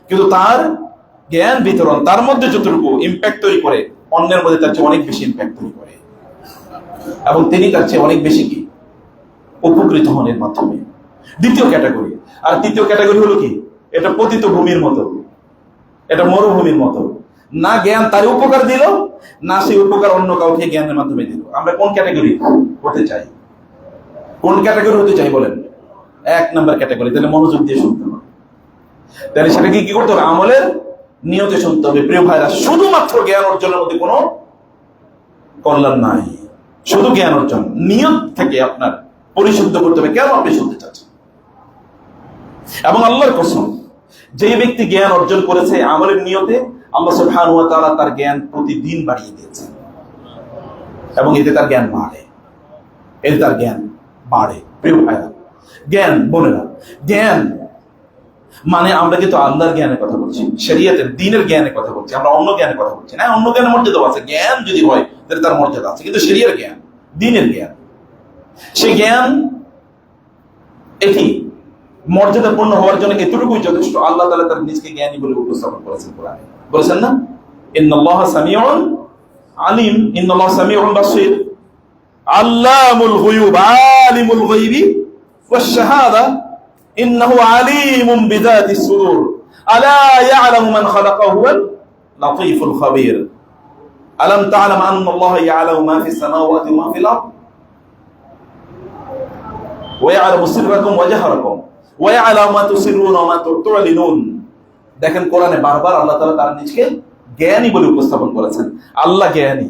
কিন্তু তার জ্ঞান বিতরণ তার মধ্যে যতটুকু ইম্প্যাক্ট তৈরি করে, অন্যের মধ্যে তার চেয়ে অনেক বেশি ইম্প্যাক্ট তৈরি করে, এবং তিনি তার চেয়ে অনেক বেশি কি উপকৃত হন এর মাধ্যমে। দ্বিতীয় ক্যাটাগরি। আর তৃতীয় ক্যাটাগরি হলো কি? এটা পতিত ভূমির মতো, এটা মরুভূমির মতো, না জ্ঞান তার উপকার দিল, না সেই উপকার অন্য কাউকে জ্ঞানের মাধ্যমে দিল। আমরা কোন ক্যাটাগরি হতে চাই? কোন ক্যাটাগরি হতে চাই বলেন? এক নাম্বার ক্যাটাগরি। তাহলে মনোযোগ দিয়ে শুনতে হবে, তাহলে সেটাকে কি করতে হবে? আমলের নিয়তে শুনতে হবে। প্রিয় ভাইরা, শুধুমাত্র জ্ঞান অর্জনের মধ্যে কোনো কল্যাণ নাই, শুধু জ্ঞান অর্জন, নিয়ত থেকে আপনার পরিশুদ্ধ করতে হবে কেন আপনি শুনতে চাচ্ছেন। এবং আল্লাহর কসম, যে ব্যক্তি জ্ঞান অর্জন করেছে আমলের নিয়তে, আল্লাহ সুবহানাহু ওয়া তাআলা তার জ্ঞান প্রতিদিন বাড়িয়ে দিয়েছেন, এবং এতে তার জ্ঞান বাড়ে, এতে তার জ্ঞান বাড়ে। প্রিয় ভাইরা, জ্ঞান বোনেরা, জ্ঞান মানে আমরা কিন্তু আল্লাহর জ্ঞানের কথা বলছি, শরীয়তের দ্বীনের জ্ঞানের কথা বলছি, আমরা অন্য জ্ঞানের কথা বলছি না। অন্য জ্ঞানের মর্যাদা আছে, জ্ঞান যদি হয় তাহলে তার মর্যাদা আছে, কিন্তু শরীয়তের জ্ঞান, দ্বীনের জ্ঞান, সেই জ্ঞান এটি মর্যাদাপূর্ণ হওয়ার জন্য এতটুকুই যথেষ্ট। আল্লাহ তাআলা তার নিজকে জ্ঞানী বলে উপস্থাপন করেছেন কোরআনে, বলেছেন না, ইন্নাল্লাহা সামিউন আলিম, ইন্নাল্লাহা সামিউন বাসীর, আল্লামুল গুয়ুব, আলিমুল গায়বি ওয়াশ শাহাদা, ইন্নাহু আলিমুম বিযাতিস সুদূর, আলা ইয়ালামু মান খালাকা হুয়াল লাতীফুল খাবীর, আলাম তা'লাম আন্নাল্লাহা ইয়ালামু মা ফিস সামাওয়াতি ওয়া মা ফিল আরদ ওয়া ইয়ালামু সিররাকুম ওয়া জাহরাকুম ওয়া ইয়ালামু মা তুসিররুনা ওয়া মা তু'লিনুন। দেখেন কোরআনে বারবার আল্লাহ তাআলা তার নিজকে জ্ঞানী বলে উপস্থাপন করেছেন। আল্লাহ জ্ঞানী,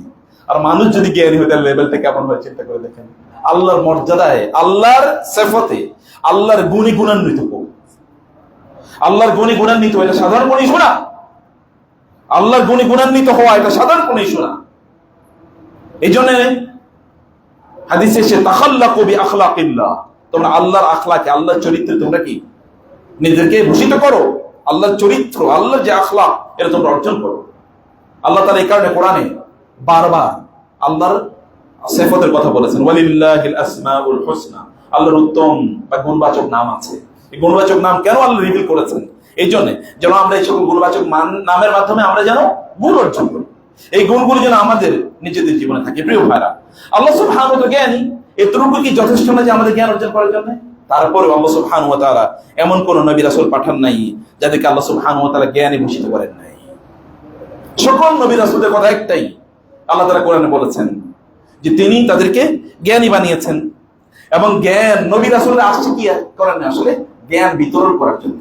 আর মানুষ যদি জ্ঞানী হয় তাহলে লেভেলটা কেমন হয় চিন্তা করে দেখেন। আল্লাহর মর্যাদায়, আল্লাহর সিফাতে, আল্লাহর গুণে গুণান্বিত, আল্লাহর গুণে গুণান্বিত এটা সাধারণ কোনো ইস্যু না। আল্লাহর গুণে গুণান্বিত হওয়া এটা সাধারণ কোনো ইস্যু না। এই জন্য হাদিসে এসে তাখাল্লাকু বিআখলাকিল্লাহ, তোমরা আল্লাহর আখলাকে, আল্লাহর চরিত্রে তোমরা কি নিজেদেরকে ভূষিত করো, আল্লাহর চরিত্র, আল্লাহর যে আখলাক এটা তোমরা অর্জন করো। আল্লাহ তাআলা এই কারণে কোরআনে বারবার আল্লাহর সিফাতের কথা বলেছেন, ওয়ালিল্লাহিল আসমাউল হুসনা, আল্লাহর উত্তম বা গুণবাচক নাম আছে। এই গুণবাচক নাম কেন আল্লাহ রিভিল করেছেন? এই জন্য যেন আমরা এই সকল গুণবাচক নামের মাধ্যমে আমরা যেন গুণ অর্জন করি, এই গুণগুলো যেন আমাদের নিজেদের জীবনে থাকে। প্রিয় ভাইরা, আল্লাহ সুবহানাহু ওয়া তাআলা জ্ঞানী, এতটুকু কি যথেষ্ট না যে আমাদের জ্ঞান অর্জন করার জন্য? তারপরে আল্লাহ সুবহানাহু ওয়া তাআলা এমন কোন নবী রাসূল পাঠান নাই যাদেরকে আল্লাহ সুবহানাহু ওয়া তাআলা জ্ঞানী ভূষিত করেন নাই। সকল নবী রাসূলের কথা একটাই, আল্লাহ তাআলা কোরআনে বলেছেন যে তিনি তাদেরকে জ্ঞানী বানিয়েছেন। এবং জ্ঞান নবী রাসূলরা আসছে কি করেন? আসলে জ্ঞান বিতরণ করার জন্য,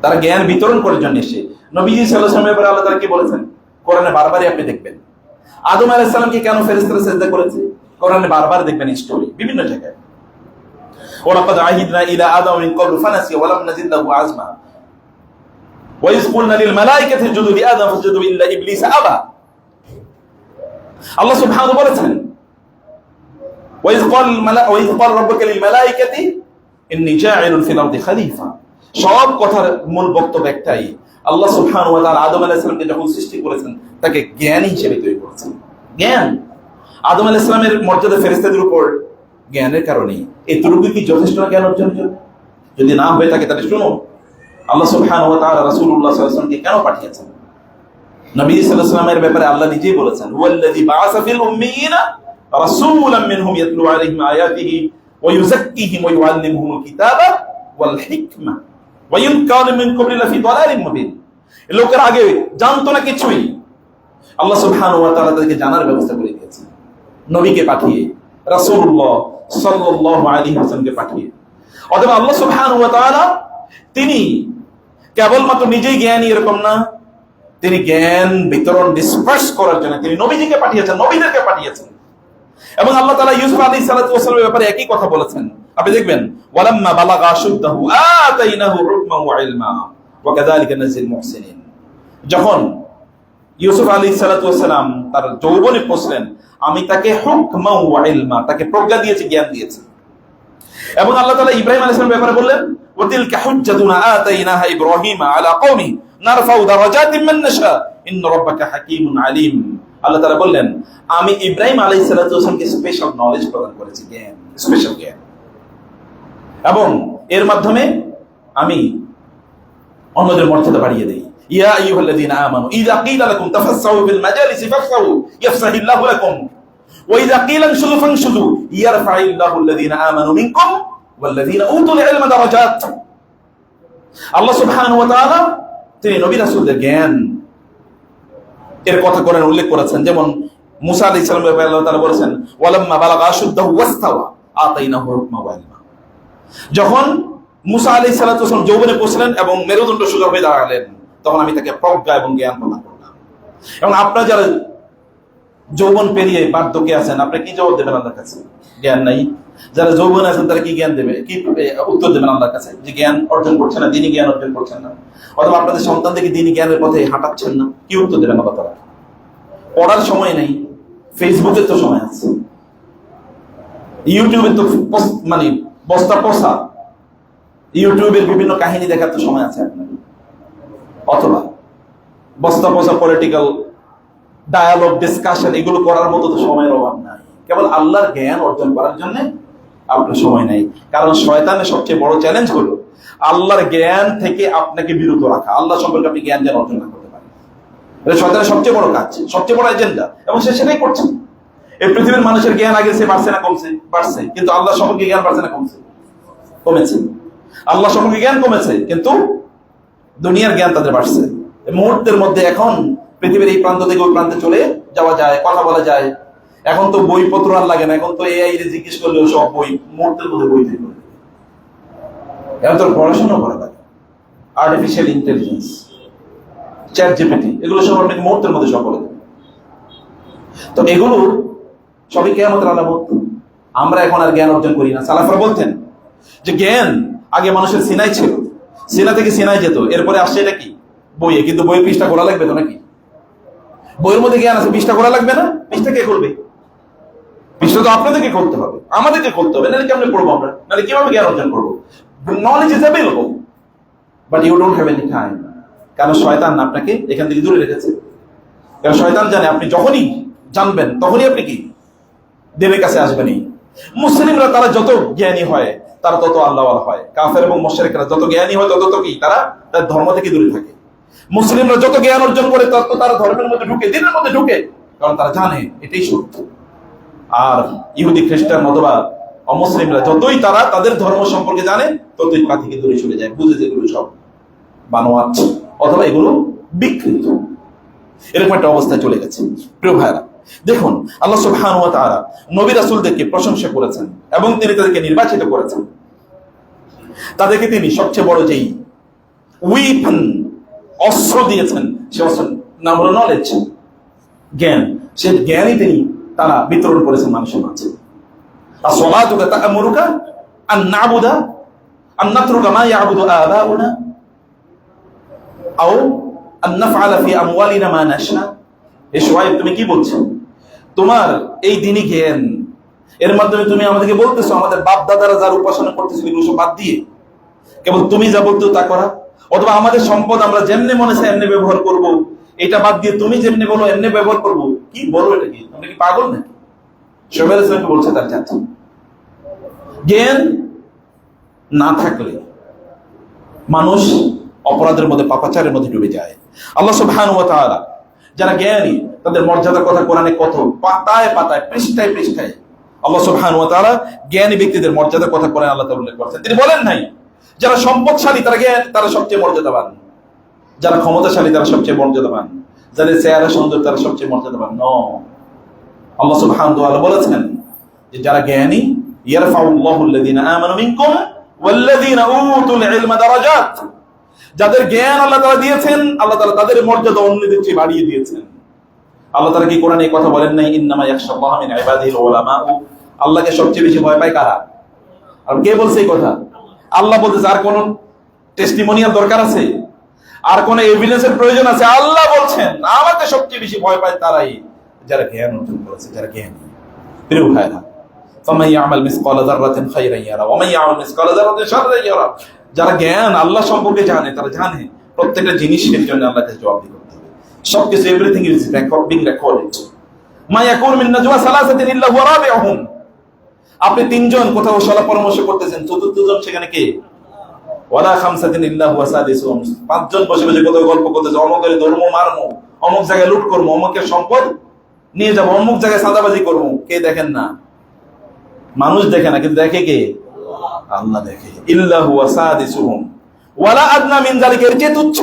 তারা জ্ঞান বিতরণ করার জন্য এসে। নবীজি সাল্লাল্লাহু আলাইহি ওয়াসাল্লামের ব্যাপারে আল্লাহ তাআলা কি বলেছেন কোরআনে বারবারই আপনি দেখবেন। আদম আলাইহিস সালামকে কেন ফেরেশতারা সিজদা করেছে কোরআনে বারবার দেখবেন স্টোরি বিভিন্ন জায়গায়। ওয়ালাকাদ আহিদনা ইলা আদম মিন ক্বাবলু ফানাসিয়া ওয়া লাম নাজিদ লাহু আযমা ওয়া ইয কুলনা লিল মালাইকাতি ইসজুদু লিআদম ফাসজাদু ইল্লা ইবলিস আবা। আল্লাহ সুবহানাহু বলেছেন, ওয়া ইয ক্বাল রাব্বুকা লিল মালাইকাতি ইন্নী জাইলুন ফিল আরদি খলিফা। সব কথার মূল বক্তব্য একটাই, আল্লাহ সুবহানাহু ওয়া তাআলা আদম আলাইহিস সালামকে যখন সৃষ্টি করেছেন তাকে জ্ঞানী হিসেবে তৈরি করেছেন। জ্ঞান, আদম আলাইহিস সালামের মর্যাদা ফেরেশতাদের উপর জ্ঞানের কারণে। এতটুকু কি যথেষ্ট না জ্ঞান অর্জনের জন্য? যদি না হয়ে থাকে তাহলে শুনো, আল্লাহ সুবহানাহু ওয়া তাআলা রাসূলুল্লাহ সাল্লাল্লাহু আলাইহি ওয়াসাল্লামকে কেন পাঠিয়েছেন? নবী সাল্লাল্লাহু আলাইহি ওয়াসাল্লামের ব্যাপারে আল্লাহ নিজেই বলেছেন, ওয়াল্লাযী বাআসা ফিল উম্মিয়িনা রাসূলাম মিনহুম ইয়াতলু আলাইহিম আয়াতিহি ওয়া ইউযাক্কিহিম ওয়া ইউআল্লিমুহুমুল কিতাবা ওয়াল হিকমা ওয়া ইন কানু মিন ক্বাবলি লাফি দালালিন মুবিন। লোকের আগে জানতো না কিছুই, আল্লাহ সুবহানাহু ওয়া তাআলা তাদেরকে জানার ব্যবস্থা করে দিয়েছেন নবীকে পাঠিয়ে, রাসূলুল্লাহ সাল্লাল্লাহু আলাইহি ওয়াসাল্লামকে পাঠিয়ে। অতএব আল্লাহ সুবহানাহু ওয়া তাআলা তিনি কেবলমাত্র নিজেই জ্ঞানী এরকম না, তিনি জ্ঞান বিতরণ ডিসপার্স করার জন্য তিনি নবীজিকে পাঠিয়েছেন, নবীদেরকে পাঠিয়েছেন। এবং আল্লাহ তাআলা ইউসুফ আলাইহিস সালাতু ওয়াস সালামের ব্যাপারে একই কথা বলেছেন। আপনি দেখবেন, ওয়ালাম্মা বালাগা আশুদ্দাহু আতাইনাহু হুকমান ওয়া ইলমা ওয়া কাযালিকা নাজিল মুহসিনিন। যখন ইউসুফ আলাইহিস সালাতু ওয়াস সালাম তার যৌবনে পৌঁছলেন, আমি তাকে হুকমান ওয়া ইলমা, তাকে প্রজ্ঞা দিয়েছি, জ্ঞান দিয়েছি। এবং আল্লাহ তাআলা ইব্রাহিম আলাইহিস সালামের ব্যাপারে বললেন, ওয়া তিলকা হুজ্জাতুনা আতাইনাহা ইব্রাহিমা আলা কওমি নারফাউ দারাজাতিন মান নাশা ইন্না রাব্বাকা হাকীমুন আলীম। আল্লাহ তাআলা বললেন, আমি ইব্রাহিম আলাইহিস সালাতু ওয়াস সালামকে স্পেশাল নলেজ প্রদান করেছি, জ্ঞান, স্পেশাল জ্ঞান। এবং এর মাধ্যমে আমি অন্যদের মর্যাদা বাড়িয়ে দেই। ইয়া আইয়ুহাল্লাযীনা আমানু ইযা ক্বিলা লাকুম তাফাসসাহু ফিল মাজালিসি ফাফসাহু ইয়াফসাহিল্লাহু লাকুম ওয়া ইযা ক্বিলা ইনশুযু ফানশুযু ইয়ারফা'িল্লাহু আল্লাযীনা আমানু মিনকুম ওয়াল্লাযীনা উতুল ইলমা দারাজাত। আল্লাহ সুবহানাহু ওয়া তাআলা তিনি নবী রাসূলদের জ্ঞান এর কথা কোরআনে উল্লেখ করেছেন। যেমন মুসা আলাইহিস সালামের ব্যাপারে আল্লাহ তাআলা বলেছেন, ওয়ালাম্মা বালাগা আশুদ্দাহু ওয়াস্তাওয়া আতাইনাহু হুকমা ওয়া ইলমা। যখন মুসা আলাইহিস সালাতু ওয়াস সালাম যৌবনে পৌঁছলেন এবং মেরুদণ্ড সোজা হয়ে দাঁড়ালেন, তখন আমি তাকে প্রজ্ঞা এবং জ্ঞান প্রদান করলাম। এবং আপনারা যারা যৌবন পেরিয়ে বার্ধক্যে আছেন, আপনি কি জবাব দেবেন আল্লাহর কাছে? জ্ঞান নাই। যারা যৌবনে আছেন তারা কি জ্ঞান দেবে, কি উত্তর দেবেন আল্লাহর কাছে? যে জ্ঞান অর্জন করছেন না, দ্বীনি জ্ঞান অর্জন করছেন না, অথবা আপনাদের সন্তানদেরকে দ্বীনি জ্ঞানের পথে হাঁটাচ্ছেন না, কি উত্তর দেবেন আল্লাহ তাআলা? পড়ার সময় নেই, ফেসবুকের তো সময় আছে, ইউটিউবে তো মানে বস্তা পচা ইউটিউবের বিভিন্ন কাহিনী দেখার তো সময় আছে আপনার, অথবা বস্তা বস্তা পলিটিক্যাল ডায়ালগ ডিসকাশন এগুলো করার মতো তো সময়ের অভাব নাই। কেবল আল্লাহর জ্ঞান অর্জন করার জন্য আপনার সময় নাই। কারণ শয়তানের সবচেয়ে বড় চ্যালেঞ্জ হলো আল্লাহর জ্ঞান থেকে আপনাকে বিরত রাখা, আল্লাহ সম্পর্কে আপনি জ্ঞান যেন অর্জন না করতে পারেন। এটা শয়তানের সবচেয়ে বড় কাজ, সবচেয়ে বড় এজেন্ডা, এবং সে সেটাই করছে। এই পৃথিবীর মানুষের জ্ঞান আগে সে বাড়ছে না কমছে? বাড়ছে। কিন্তু আল্লাহ সম্পর্কে জ্ঞান বাড়ছে না কমছে? কমেছে। আল্লাহ সম্পর্কে জ্ঞান কমেছে, কিন্তু দুনিয়ার জ্ঞান তাদের বাড়ছে। মুহূর্তের মধ্যে এখন পৃথিবীর এই প্রান্ত থেকে ওই প্রান্তে চলে যাওয়া যায়, কথা বলা যায়। এখন তো বইপত্র আর লাগে না, এখন তো এআই রে জিজ্ঞেস করলেও সব বই মুহূর্তের মধ্যে বই থেকে। এখন তো পড়াশোনা করা লাগে, আর্টিফিশিয়াল ইন্টেলিজেন্স, চ্যাট জিপিটি, এগুলো সব আপনাকে মুহূর্তের মধ্যে সব বলে দেবে। তো এগুলো সবই কিয়ামতের আলামত। আমরা এখন আর জ্ঞান অর্জন করি না। সালাফরা বলতেন যে জ্ঞান আগে মানুষের সিনাই ছিল, সিনা থেকে সিনাই যেত, এরপরে আসছে এটা কি বইয়ে। কিন্তু বইয়ের পৃষ্ঠা খোলা লাগবে তো নাকি? বইয়ের মধ্যে জ্ঞান আছে, পৃষ্ঠা খোলা লাগবে না? পৃষ্ঠা কে খুলবে? পৃষ্ঠা তো আপনাদেরকে করতে হবে, আমাদেরকে করতে হবে, নাহলে কেমনে পড়বো আমরা? নাহলে কিভাবে জ্ঞান অর্জন করবো? Knowledge is available, but you don't have any time. কারণ শয়তান আপনাকে এখান থেকে দূরে রেখেছে। কারণ শয়তান জানে আপনি যখনই জানবেন তখনই আপনি কি দেবের কাছে আসবেনই। মুসলিমরা তারা যত জ্ঞানী হয় তারা তত আল্লাহওয়ালা হয়। কাফের এবং মুশরিকরা যত জ্ঞানী হয় তত কি তারা তার ধর্ম থেকে দূরে থাকে। মুসলিমরা যত জ্ঞান অর্জন করে তত তারা ধর্মের মধ্যে ঢুকে, দিনের মধ্যে ঢুকে, কারণ তারা জানে এটাই সত্য। আর ইহুদি খ্রিস্টান অথবা অমুসলিমরা যতই তারা তাদের ধর্ম সম্পর্কে জানে ততই পা থেকে দূরে চলে যায়, বুঝে যেগুলো সব বানোয়াট অথবা এগুলো বিকৃত। এরকম একটা অবস্থায় চলে গেছে। প্রিয় ভাইরা, দেখুন আল্লাহ সুবহানাহু ওয়া তাআলা নবী রাসূলদেরকে প্রশংসা করেছেন এবং তিনি তাদেরকে নির্বাচিত করেছেন। তাদেরকে তিনি সবচেয়ে বড় যেই উইপন, অস্ত্র দিয়েছেন, সে অস্ত্র নাম হলো নলেজ, জ্ঞান। সে জ্ঞানই তিনি তারা বিতরণ করেছেন মানুষের মাঝে। আসসালাতুকা তা'মুরুকা আন না'বুদা আন নাতরুকা মা ইয়া'বুদু আবাউনা আও আন নাফআলা ফি আমওয়ালিনা মা নাশা। এই শুআয়ব তুমি কি বলছো? তোমার এই দ্বীনি জ্ঞান, এর মাধ্যমে তুমি আমাদেরকে বলতেছো আমাদের বাপ দাদারা যার উপাসনা করতেছিল এগুলো সব বাদ দিয়ে কেবল তুমি যা বলতো তা করা, অথবা আমাদের সম্পদ আমরা যেমনি মনে চাই এমনি ব্যবহার করব, এটা বাদ দিয়ে তুমি যেমনি বলো এমনি ব্যবহার করব। কি বলো এটা? কি তোমরা কি পাগল নাকি? শোয়েব আলাইহিস বলছে তার চাচা, জ্ঞান না থাকলে মানুষ অপরাধের মধ্যে, পাপাচারের মধ্যে ডুবে যায়। আল্লাহ সুবহানাহু ওয়া তাআলা যারা জ্ঞানী তাদের মর্যাদার কথা কোরআনে কত পাতায় পাতায়, পৃষ্ঠায় পৃষ্ঠায় আল্লাহ সুবহানাহু ওয়া তাআলা জ্ঞানী ব্যক্তিদের মর্যাদার কথা কোরআনে আল্লাহ তাআলা উল্লেখ করেছেন। তিনি বলেন নাই যারা সম্পদশালী তারা জ্ঞান, তারা সবচেয়ে মর্যাদাবান, যারা ক্ষমতাশালী তারা সবচেয়ে মর্যাদাবান, যাদের চেহারা সুন্দর তারা সবচেয়ে মর্যাদাবান। ন, আল্লাহ সুবহানাহু ওয়া তাআলা বলেছেন যে যারা জ্ঞানী, ইয়ারফাউল্লাহু আল্লাযীনা আমানু মিনকুম ওয়াল্লাযীনা উতুল ইলমা দারাজাত, যাদের জ্ঞান আল্লাহ তাআলা দিয়েছেন আল্লাহ তাআলা তাদের মর্যাদা অন্যদের চেয়ে বাড়িয়ে দিয়েছেন। আল্লাহ তাআলা কি কোরআনে এই কথা বলেন নাই? ইন্নামা ইয়াখশাল্লাহা মিন ইবাদিহিল উলামা, আল্লাহকে সবচেয়ে বেশি ভয় পায় কারা? আর কে বলছে এই কথা? আল্লাহ বলতেছে। আর কোন টেস্টিমোনিয়াল দরকার আছে? আর কোন এভিডেন্সের প্রয়োজন আছে? আল্লাহ বলছেন আমাকে সবচেয়ে বেশি ভয় পায় তারাই যারা জ্ঞান অর্জন করেছে, যারা জ্ঞানী। প্রিয় ভাইরা, ফামান ইয়ামাল মিসকালা যাররাতিন খায়রান ইয়ারা ওয়া মান ইয়ামাল মিসকালা যাররাতিন শাররান ইয়ারা, যারা জ্ঞান আল্লাহ সম্পর্কে জানে তারা জানে প্রত্যেকটা জিনিসের জন্য আল্লাহকে জবাব দিতে হবে। সবকিছু, এভরিথিং ইজ বিং রেকর্ডেড। মা ইয়াকুনু মিন নাজওয়া সালাসাতিন ইল্লা হুয়া রাবিউহুম, আপনি তিনজন কোথাও সলা পরামর্শ করতেছেন, চতুর্থজন সেখানে কে? ওয়ালা খামসাতিন ইল্লা হুয়া সাদিসুহুম, পাঁচজন বসে বসে কোথাও গল্প করতেছে, অমুকের ধর্ম মারমু, অমুক জায়গায় লুট করবো, অমুকের সম্পদ নিয়ে যাবো, অমুক জায়গায় সাদাবাজি করবো। কে দেখেন না? মানুষ দেখে না, কিন্তু দেখে কে? আল্লাহ দেখে। ইল্লা হুয়া সাদিসুহুম ওয়ালা আদনা মিন যালিকা, এর চেয়ে তুচ্ছ,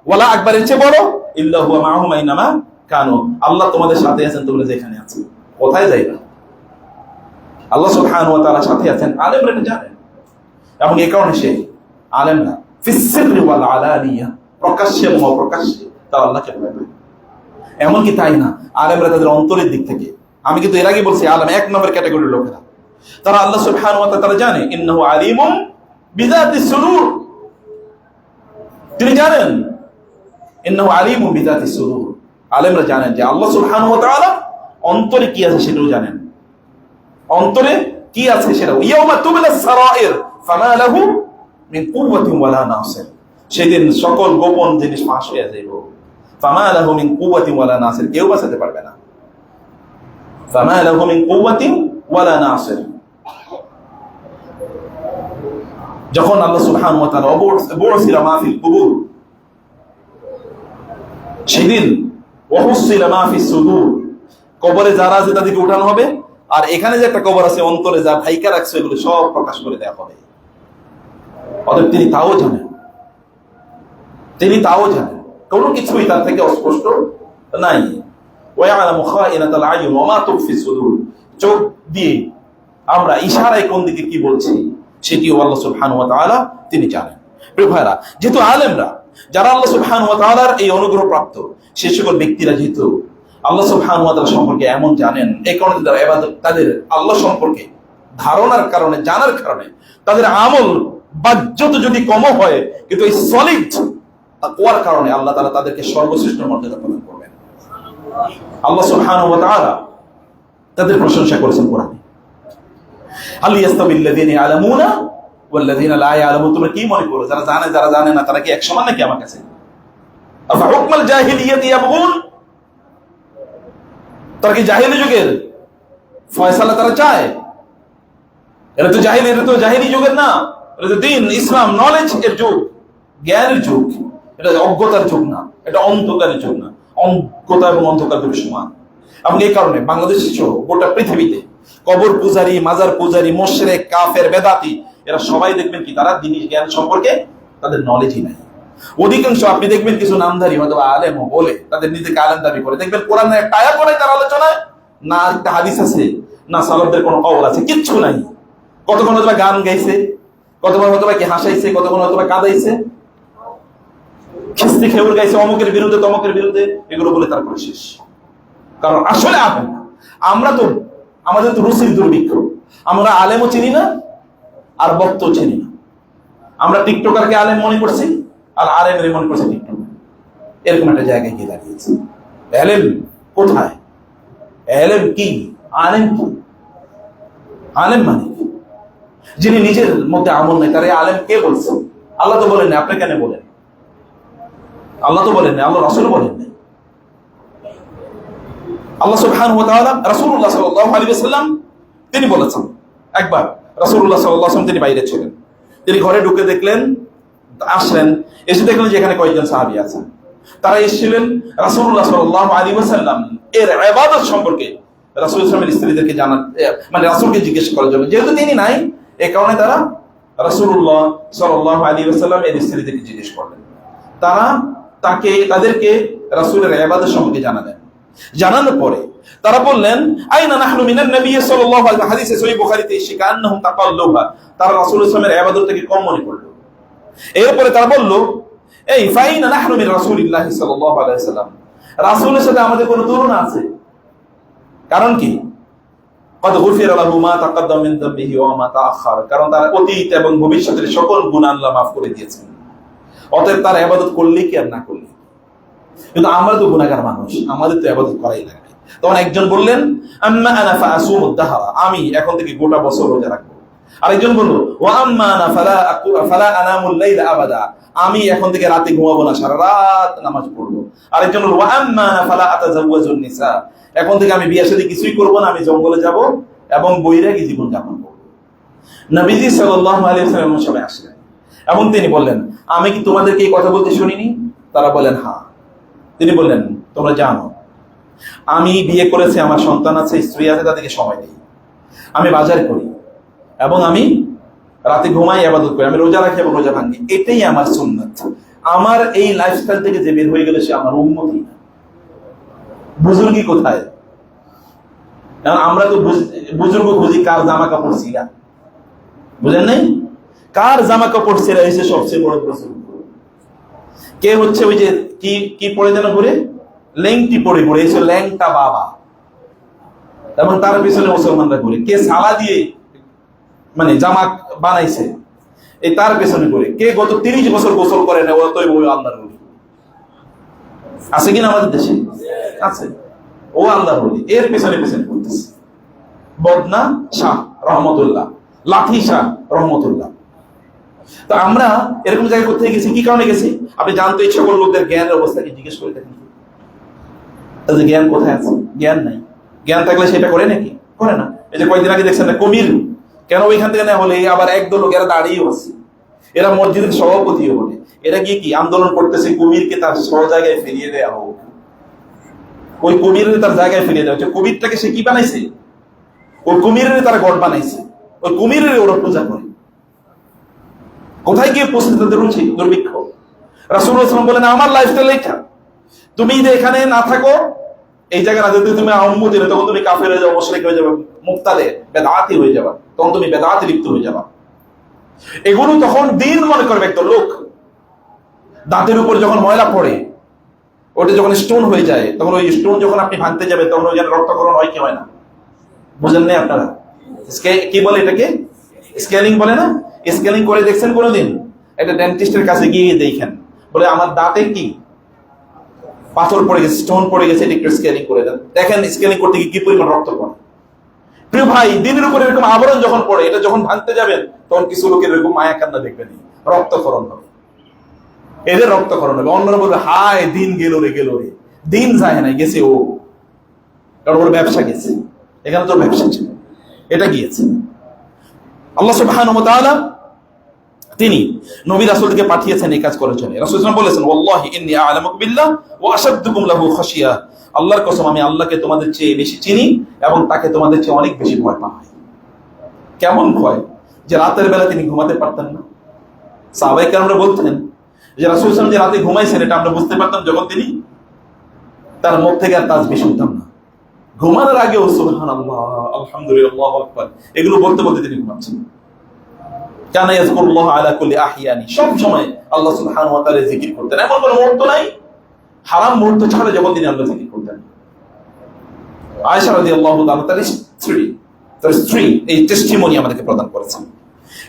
ওয়ালা আকবার, এর চেয়ে বড়, ইল্লা হুয়া মাআহুম আইনামা কানু, আল্লাহ তোমাদের সাথে আছেন তোমরা যেখানে আছো, কোথায় যাইবা? আল্লাহ সুবহানাহু ওয়া তাআলা সাথে আছেন। আলেমরা এটা জানেন, এবং এই কারণে সে আলেমরা ফিস সিররি ওয়াল আলানিয়া, প্রকাশ্যে এবং অপ্রকাশ্যে তারা আল্লাহকে ভয় পায়। এমনকি তাই না, আলেমরা তাদের অন্তরের দিক থেকে, আমি কিন্তু এর আগে বলছি আলেম এক নম্বর ক্যাটাগরির লোকেরা, তারা আল্লাহ সুবহানাহু ওয়া তাআলা জানে ইন্নাহু আলিমুম বিযাতিস সুদূর, তিনি জানেন ইন্নাহু আলিমুম বিযাতিস সুদূর। আলেমরা জানেন যে আল্লাহ সুবহানাহু ওয়া তাআলা অন্তরে কি আছে সেটাও জানেন, অন্তরে কি আছে সেটাও। ইয়াউমা তুবলাস সারাইর ফামা লাহু মিন কুওয়াতিন ওয়ালা নাসির, সেদিন সকল গোপন জিনিস ফাঁস হয়ে যাইব। ফামা লাহু মিন কুওয়াতিন ওয়ালা নাসির, কেউ বাঁচাতে পারবে না। ফামা লাহু মিন কুওয়াতিন ওয়ালা নাসির। যখন আল্লাহ সুবহানাহু ওয়া তাআলা বু'সিরা মা ফিল কুবুর, সেদিন ওয়াহুসিলা মা ফিস সুদুর, কবরে যারা আছে তাদেরকে উঠানো হবে, আর এখানে যে একটা কবর আছে অন্তরে যা ঢাইকা রাখছে এগুলো সব প্রকাশ করে দেওয়া হবে। অতএব তিনি তাও জানেন, তিনি তাও জানেন, কোনো কিছুই তার থেকে অস্পষ্ট নাই। ওয়ায়ালামু খাইনাতাল আয়ুন ওয়া মা তুখফি সুদুর, চোখ দিয়ে আমরা ইশারায় কোন দিকে কি বলছি সেটিও আল্লাহ সুবহানাহু ওয়া তাআলা তিনি জানেন। প্রিয় ভাইরা, যেহেতু আলেমরা যারা আল্লাহ সুবহানাহু ওয়া তাআলার এই অনুগ্রহ প্রাপ্ত, সে সকল ব্যক্তিরা যেহেতু আল্লাহ সুবহানাহু ওয়া তাআলা সম্পর্কে এমন জানেন, এই কারণে তারা ইবাদত, তাদের আল্লাহ সম্পর্কে ধারণার কারণে, জানার কারণে তাদের আমল বাহ্যত যদি কম হয়, কিন্তু এই সলিড তাকওয়ার কারণে আল্লাহ তাআলা তাদেরকে সর্বশ্রেষ্ঠ মর্যাদা প্রদান করবেন। আল্লাহ সুবহানাহু ওয়া তাআলা তাদের প্রশংসা করেছেন কোরআনে, হাল ইয়াস্তাবিল্লাযীনা ইয়ালামুনা ওয়াল্লাযীনা লা ইয়ালামুন, তোমরা কি মনে করো যারা জানে যারা জানে না তারা কি এক সমান নাকি আমার কাছে? আফা হুকমাল জাহিলিয়াতি ইয়াবগুন, তারা কি জাহিলি যুগের ফয়সালা তারা চায়? এটা তো জাহিলি যুগের না, এটা তো দ্বীন, ইসলাম, নলেজ এর যুগ, জ্ঞানের যুগ। এটা অজ্ঞতার যুগ না, এটা অন্ধকারের যুগ না। অজ্ঞতা এবং অন্ধকার দুটো সমান। এবং এই কারণে বাংলাদেশ সহ গোটা পৃথিবীতে কবর পূজারী, মাজার পূজারী, মুশরিক, কাফের, বেদাতি, এরা সবাই দেখবেন কি তারা দ্বীনি জ্ঞান সম্পর্কে তাদের নলেজই নাই। অধিকাংশ আপনি দেখবেন কিছু নামধারী হয়তো আলেম বলে তাদের নিজেকে আলেম দাবি করে, দেখবেন কোরআনের একটা আয়াত পড়ে তার আলোচনায়, না একটা হাদিস আছে, না সালাফদের কোনো কওল আছে, কিচ্ছু নাই। কতক্ষণ হয়তো গান গাইছে, কতক্ষণ হয়তো কি হাসাইছে, কতক্ষণ হয়তো কাঁদাইছে, খিস্তি খেউর গাইছে অমুকের বিরুদ্ধে তমকের বিরুদ্ধে, এগুলো বলে তারপরে শেষ। কারণ আসলে আমরা তো, আমাদের তো রুচির দুর্ভিক্ষ, আমরা আলেমও চিনি না আর বক্তও চিনি না। আমরা টিকটকারকে আলেম মনে করছি আর আলেমের মনে করছি টিকটক। এরকম একটা জায়গায় গিয়ে দাঁড়িয়েছে। আলেম কোথায়? আলেম কি? আলেম কি? আলেম মানে কি? যিনি নিজের মধ্যে আমল নেই তার আলেম কে বলছে? আল্লাহ তো বলেন না, আপনি কেন বলেন? আল্লাহ তো বলেন না, আল্লাহ রাসূল বলেন না। আল্লাহ সুবহানাহু ওয়া তাআলা রাসূলুল্লাহ সাল্লাল্লাহু আলাইহি ওয়াসাল্লাম তিনি বলেছেন, একবার রাসূলুল্লাহ সাল্লাল্লাহু আলাইহি ওয়াসাল্লাম তিনি বাইরে ছিলেন, তিনি ঘরে ঢুকে দেখলেন, আসলেন, এসে দেখলেন যে এখানে কয়েকজন সাহাবী আছেন। তারা এসেছিলেন রাসূলুল্লাহ সাল্লাল্লাহু আলাইহি ওয়াসাল্লাম এর ইবাদত সম্পর্কে রাসূল সাল্লাল্লাহু আলাইহি ওয়াসাল্লামের স্ত্রীদেরকে জানার, মানে রাসূলকে জিজ্ঞেস করার জন্য। যেহেতু তিনি নাই, এই কারণে তারা রাসূলুল্লাহ সাল্লাল্লাহু আলাইহি ওয়াসাল্লাম এর স্ত্রীদেরকে জিজ্ঞেস করলেন। তারা তাদেরকে রাসূলের ইবাদত সম্পর্কে জানালেন। জানানোর পরে তারা বললেন, আইনা নাহনু মিনান নবী সাল্লাল্লাহু আলাইহি ওয়াসাল্লাম, হাদিসে সহিহ বুখারীতে এসেছে, কান্নাহুম তাকাল্লুহা, তারা রাসূল সাল্লাল্লাহু আলাইহি ওয়াসাল্লামের ইবাদতটাকে কম মনে করলো। এরপরে তারা বলল, এই ফাইনা নাহনু মিন রাসূলিল্লাহ সাল্লাল্লাহু আলাইহি ওয়াসাল্লাম, রাসূলের সাথে আমাদের কোনো তুলনা আছে? কারণ কি? কদ গুফিরা লাহু মা তাকাদ্দাম মিন যামবিহি ওয়া মা তাআখার, কারণ তার অতীত এবং ভবিষ্যতের সকল গুনাহ আল্লাহ মাফ করে দিয়েছেন। অতএব তার ইবাদত করলে কি আর না করলে, কিন্তু আমরা তো গুনাহগার মানুষ, আমাদের তো ইবাদত করাই লাগবে। তখন একজন বললেন, আম্মা আনা ফাআসুমুদ দাহরা, আমি এখন থেকে গোটা বছর রোজা রাখবো। আরেকজন বলল, ওয়া আম্মা আনা ফালা আনামুল লাইলা আবাদা, আমি এখন থেকে রাতে ঘুমাবো না, সারা রাত নামাজ পড়বো। আরেকজন বলল, ওয়া আম্মা আনা ফালা আতাজাওয়াজুন নিসা, এখন থেকে আমি বিয়ে শাদী কিছুই করবো না, আমি জঙ্গলে যাব এবং বৈরাগী জীবন যাপন করবো। নবীজি সাল্লাল্লাহু আলাইহি ওয়াসাল্লাম সবাই আসলেন এবং তিনি বললেন, আমি কি তোমাদেরকে এই কথা বলতে শুনিনি? তারা বললেন, হ্যাঁ। তিনি বললেন, তোমরা জানো আমি বিয়ে করেছি, আমার সন্তান আছে, স্ত্রী আছে, তাদেরকে সময় দিই, আমি বাজার করি এবং আমি রাতে ঘুমাই, ইবাদত করি, আমি রোজা রাখি এবং রোজা ভাঙি, এটাই আমার সুন্নাত। আমার এই লাইফস্টাইল থেকে যে বের হয়ে গেলে সে আমার উম্মতি না। বুজুর্গি কোথায়? কারণ আমরা তো বুজুর্গ খুঁজি কার জামা কাপড় ছিঁড়া, বুঝেন নাই? কার জামা কাপড় ছিঁড়া হয়েছে সবচেয়ে বড় বুজুর্গ। কে হচ্ছে ওই যে কি পড়ে যেন ঘুরে, লেংটি পড়ে ঘুরে, এসে ল্যাংটা বাবা, এবং তার পিছনে মুসলমানরা ঘুরে। কে সালা দিয়ে মানে জামা বানাইছে, এই তার পেছনে ঘুরে। কে গত 30 বছর গোসল করে না, অতএব ওই আল্লাহর ওলি। আছে কিনা আমাদের দেশে? আছে। ও আল্লাহর ওলি, এর পেছনে পেছনে ঘুরতেছে। বদনা শাহ রহমতুল্লাহ, লাঠি শাহ রহমতুল্লাহ, তো আমরা এরকম জায়গায় কোথায় গেছি, কি কারণে গেছি? আপনি জানতে ইচ্ছা করলে লোকদের জ্ঞানের অবস্থাকে জিজ্ঞেস করে দেখেন, তাদের জ্ঞান কোথায় আছে? জ্ঞান নাই। জ্ঞান থাকলে সেটা করে নাকি? করে না। এই যে কয়েকদিন আগে দেখছেন না কুমির, কেন ওইখান থেকে নেওয়া হলে আবার একদল লোক এরা দাঁড়িয়েও আছে, এরা মসজিদের সভাপতিও বলে, এরা গিয়ে কি আন্দোলন করতেছে কুমিরকে তার সহ জায়গায় ফিরিয়ে দেওয়া হোক। ওই কুমিরের তার জায়গায় ফিরিয়ে দেওয়া হচ্ছে। কুমিরটাকে সে কি বানাইছে? ওই কুমিরের তারা গড় বানাইছে, ওই কুমিরের ওরা পূজা করে। কোথায় গিয়ে পৌঁছে তাদের রুচি, দুর্ভিক্ষ। রাসূলুল্লাহ সাল্লাল্লাহু আলাইহি ওয়াসাল্লাম বলেন আমার লাইফস্টাইল এইটা, তুমি যে এখানে না থাকো, এই জায়গায় না, যদি তুমি আম্মু দিলে তখন তুমি কাফের হয়ে যাবে, মুশরিক হয়ে যাবে, মুবতালে বেদাতি হয়ে যাবে, তখন তুমি বেদাতে লিপ্ত হয়ে যাবে। এগুলো তখন দিন মনে করবে একটা লোক। দাঁতের উপর যখন ময়লা পড়ে, ওটা যখন স্টোন হয়ে যায়, তখন ওই স্টোন যখন আপনি ভাঙতে যাবে তখন ওই রক্তক্ষরণ হয় কি হয় না? বুঝেন নাই আপনারা? কি বলে এটাকে? স্কেলিং বলে না? স্কেলিং করে দেখছেন কোনোদিন? একটা ডেন্টিস্টের কাছে গিয়ে দেখেন, বলে আমার দাঁতে কি পাথর পড়ে গেছে, স্টোন পড়ে গেছে, এটা একটু স্কেলিং করে দেন। দেখেন স্কেলিং করতে গিয়ে কি পরিমাণ রক্ত পড়ে। প্রিয় ভাই, দিনের উপরে এরকম আবরণ যখন পড়ে, এটা যখন ভাঙতে যাবেন তখন কিছু লোকের এরকম মায়া কান্না দেখবেন, রক্তক্ষরণ হবে, এদের রক্তক্ষরণ হবে। অন্যরা বলবে হায় দিন গেল রে, গেল রে। দিন যায় না, গেছে ও, কারণ ওর ব্যবসা গেছে, এখানে তোর ব্যবসা ছিল, এটা গিয়েছে। আল্লাহ সুবহানাহু ওয়া তাআলা তিনি নবী রাসূলকে পাঠিয়েছেন এই কাজ করার জন্য। রাসূল সাল্লাল্লাহু আলাইহি ওয়াসাল্লাম বলেছেন ওয়াল্লাহি ইন্নী আ'লামুকা বিল্লাহ ওয়া আশাদ্দুকুম লাহু খাশিয়া, আল্লাহর কসম আমি আল্লাহকে তোমাদের চেয়ে বেশি চিনি এবং তাকে তোমাদের চেয়ে অনেক বেশি ভয় পাই। কেমন ভয়? যে রাতের বেলা তিনি ঘুমাতে পারতেন না। সাহাবায়ে কেরামরা বলতেন যে রাসূল সাল্লাল্লাহু আলাইহি ওয়াসাল্লাম যে রাতে ঘুমাইছেন এটা আমরা বুঝতে পারতাম যখন তিনি তার মুখ থেকে আর তাসবিহ শুনতাম না। ঘুমানোর আগেও সুবহানাল্লাহ, আলহামদুলিল্লাহ, আল্লাহু আকবার এগুলো বলতে বলতে তিনি ঘুমাচ্ছেন। কানা ইয়াযকুরুল্লাহ আলা কুল্লি আহইয়ানি, সব সময় আল্লাহ সুবহানাহু ওয়া তাআলা জিকির করতেন। এমন কোনো মুহূর্ত নাই হারাম মুহূর্ত ছাড়া যখন তিনি আল্লাহ জিকির করতেন। আয়েশা রাদিয়াল্লাহু তাআলা তার স্ত্রী এই টেস্টিমনি আমাদেরকে প্রদান করেছেন।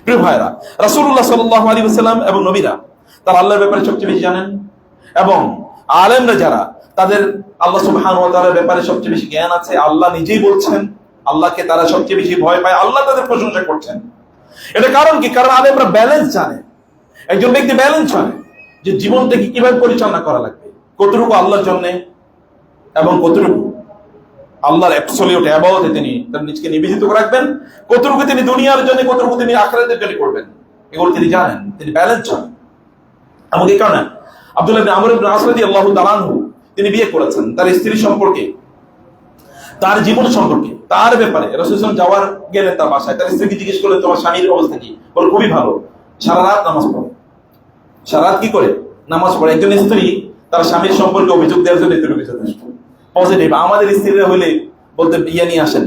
প্রিয় ভাইরা, রাসূলুল্লাহ সাল্লাল্লাহু আলাইহি ওয়াসাল্লাম এবং নবীরা তারা আল্লাহর ব্যাপারে সবচেয়ে বেশি জানেন, এবং আলেমরা যারা তাদের আল্লাহ সুবহানাহু ওয়া তাআলার ব্যাপারে সবচেয়ে বেশি জ্ঞান আছে, আল্লাহ নিজেই বলছেন আল্লাহকে তারা সবচেয়ে বেশি ভয় পায়, আল্লাহ তাদের প্রশংসা করছেন। এটা কারণ কি? কারণ আলেমরা ব্যালেন্স জানে। একজন ব্যক্তি ব্যালেন্স জানে যে জীবনটাকে কিভাবে পরিচালনা করা লাগবে, কতটুকু আল্লাহর জন্য এবং কতটুকু আল্লাহর অ্যাবসলিউট ইবাদতে তিনি তার নিজকে নিবেদিত রাখবেন, কতটুকু তিনি দুনিয়ার জন্য, কতটুকু তিনি আখিরাতের জন্য করবেন, এগুলো তিনি জানেন, তিনি ব্যালেন্স জানেন। এবং এই কারণে আব্দুল্লাহ ইবনে আমর ইবনে আস রাদিয়াল্লাহু তাআলা আনহু তিনি বিয়ে করেছেন, তার স্ত্রী সম্পর্কে, তার জীবন সম্পর্কে, তার ব্যাপারে রাসূল সাল্লাল্লাহু আলাইহি ওয়াসাল্লাম যাওয়ার গেলেন তার বাসায়, তার স্ত্রীকে জিজ্ঞেস করলেন তোমার স্বামীর অবস্থা কি? বলে খুবই ভালো, সারা রাত নামাজ পড়ে। সারা রাত কি করে? নামাজ পড়ে। একজন স্ত্রী তার স্বামীর সম্পর্কে অভিযোগ দেওয়ার জন্য এতটুকু যথেষ্ট। পজিটিভ। আমাদের স্ত্রীরা হইলে বলতে ইয়ে নিয়ে আসেন,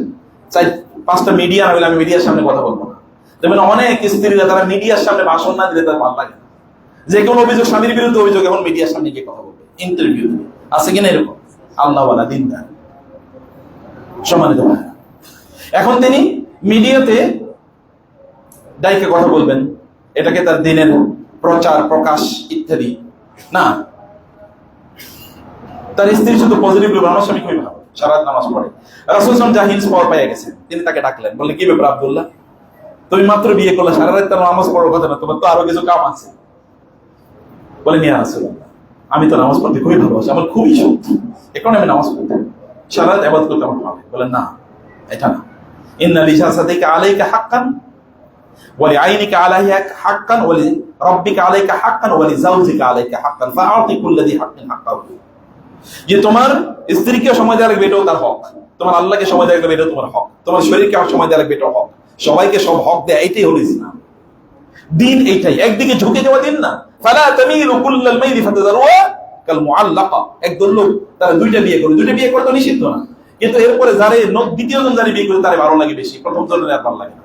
চাই 5টা মিডিয়া হইলে আমি মিডিয়ার সামনে কথা বলবো না। যেমন অনেক স্ত্রীরা তারা মিডিয়ার সামনে ভাষণ না দিলে তার ভালো লাগে না। যে কোনো অভিযোগ, স্বামীর বিরুদ্ধে অভিযোগ, এখন মিডিয়ার সামনে গিয়ে কথা বলবে, ইন্টারভিউ দিবে, আছে কিনা এরকম? আল্লাহওয়ালা দিনদার সম্মানিত ভাই, এখন তিনি মিডিয়াতে ডাইকে কথা বলবেন, এটাকে তার দিনের প্রচার প্রকাশ ইত্যাদি না। তার স্ত্রী শুধু পজিটিভ বলবে আমার স্বামী খুবই ভালো, সারা রাত নামাজ পড়ে। রাসূল সাল্লাল্লাহু আলাইহি ওয়াসাল্লাম জাহিজ পাওয়ার পেয়ে গেছেন, তিনি তাকে ডাকলেন, বললেন কি ব্যাপার আব্দুল্লাহ, তুমি মাত্র বিয়ে করলে, সারা রাত তার নামাজ পড়ার কথা না, তোমার তো আরো কিছু কাম আছে। বলেন ইয়া রাসূলুল্লাহ, আমি তো নামাজ পড়তে খুবই ভালোবাসি, আমার খুবই শখ, এখন আমি নামাজ পড়তে সারা রাত ইবাদত করতে আমার ভালো। বলেন না, এটা না। ইন্না লিজাসাতিকা আলাইকা হাক্কান ওয়া লিআইনিকা আলাইকা হাক্কান ওয়া লিরাব্বিকা আলাইকা হাক্কান ওয়া লিজাওজিকা আলাইকা হাক্কান ফাআতি কুল্লাযী হাক্কিন হাক্কাহু, যে তোমার স্ত্রীকে সময় দেওয়া লাগবে এটাও তার হক, তোমার আল্লাহকে সময় দেওয়া লাগবে এটাও তোমার হক, তোমার শরীরকে সময় দেওয়া লাগবে এটাও হক, সবাইকে সব হক দেয়, এটাই হলো ইসলাম। দিন এইটাই, একদিকে ঝুঁকে যাওয়া দিন না। ফালা তামিলু কুল্লাল মাইলি ফাতাযারুহা কাল মুআল্লাকা, একদল লোক তারা দুইটা বিয়ে করে, দুইটা বিয়ে করা তো নিষিদ্ধ না, কিন্তু এরপরে যারে দ্বিতীয় জন যারা বিয়ে করে তারে ভালো লাগে বেশি, প্রথম জনের আর ভালো লাগে না,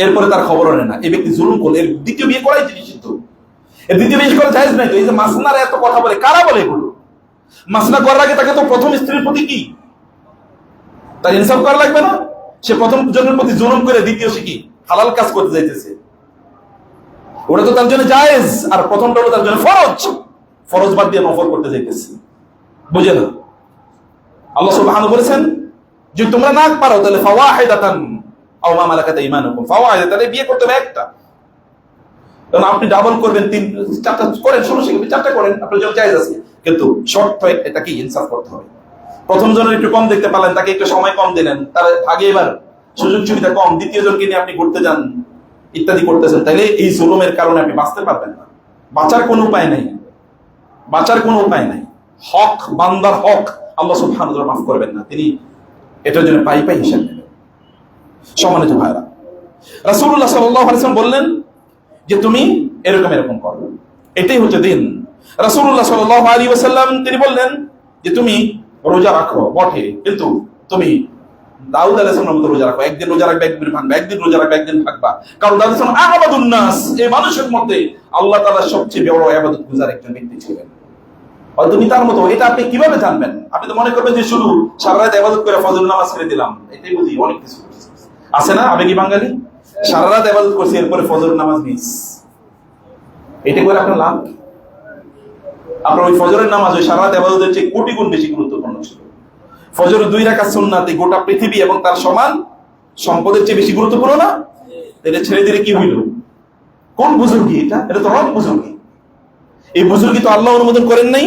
এরপরে তার খবরও নেয় না। এই ব্যক্তি জুলুম করলে এর দ্বিতীয় বিয়ে করাই নিষিদ্ধ, এর দ্বিতীয় বিয়ে করা জায়েজ নাই। তো এই যে মাসনার এত কথা বলে, কারা বলে এগুলো? মাসনা করার আগে তাকে তো প্রথম স্ত্রীর প্রতি কি তার ইনসাফ করা লাগবে না? সে প্রথম জনের প্রতি জুলুম করে দ্বিতীয় সে কি হালাল কাজ করতে যাইতেছে, ওটা তো তার জন্য জায়েজ, আর প্রথমটা হলো তার জন্য ফরজ, ফরজ বাদ দিয়ে নফল করতে যাইতেছে, বুঝে না? আল্লাহ সুবহানাহু বলেছেন যে তোমরা না পারো তাহলে ফাওয়াহিদাতান আও মা মালাকাত ঈমানুকুম, ফাওয়াহিদা তাহলে বিয়ে করতে হবে একটা, কারণ আপনি ডাবল করবেন, 4টা করেন, সমস্যা কিন্তু 4টা করেন, আপনার জন্য জায়েজ আছে, কিন্তু শর্ত এটা কি ইনসাফ করতে হবে। প্রথম জনের একটু কম দেখতে পারলেন, তাকে একটু সময় কম দিলেন, তার আগে এবার সুযোগ সুবিধা কম, দ্বিতীয় জনকে নিয়ে আপনি ঘুরতে যান ইত্যাদি করতেছেন, তাহলে এই জুলুমের কারণে আপনি বাঁচতে পারবেন না। বাঁচার কোনো উপায় নাই, বাঁচার কোনো উপায় নাই। হক, বান্দার হক আল্লাহ সুবহানাহু ওয়া তাআলা মাফ করবেন না, তিনি এটার জন্য পাই পাই হিসাব নেবেন। সম্মানিত ভাইরা, রাসূলুল্লাহ সাল্লাল্লাহু আলাইহি ওয়াসাল্লাম বললেন যে তুমি এরকম এরকম করো, এটাই হচ্ছে দিন। রাসূলুল্লাহ সাল্লাল্লাহু আলাইহি ওয়াসাল্লাম তিনি বললেন যে তুমি রোজা রাখো বটে, কিন্তু তুমি দাউদ আলাইহিস সালামের মতো রোজা রাখো, একদিন রোজা রাখবে একদিন ভাঙবা, একদিন রোজা রাখবে একদিন ভাঙবা। কারণ দাউদ আলাইহিস সালাম আবাদুন নাস, এই মানুষের মধ্যে আল্লাহ তাআলার সবচেয়ে বড় ইবাদত গুজার একজন ব্যক্তি ছিলেন। আর তুমি তার মতো, এটা আপনি কিভাবে জানবেন? আপনি তো মনে করবেন যে শুধু সারা রাত ইবাদত করে ফজর নামাজ ছেড়ে দিলাম, এটাই বুঝি। অনেক কিছু আছে না আবেগী বাঙালি, সারা রাত ইবাদত করছি এরপরে ফজর নামাজ মিস, এটা করে আপনার লাভ কি? আপনার ওই ফজরের নামাজ ওই সারা রাত ইবাদতের চেয়ে কোটি গুণ বেশি গুরুত্বপূর্ণ ছিল। ফজর 2 রাকাত সুন্নাতে গোটা পৃথিবী এবং তার সমান সম্পদের চেয়ে বেশি গুরুত্বপূর্ণ না? এটা ছেড়ে দিলে কি হইল? কোন বুজুর্গি এটা? এটা তো রব বুজুর্গি। এই বুজুর্গি তো আল্লাহ অনুমোদন করেন নাই,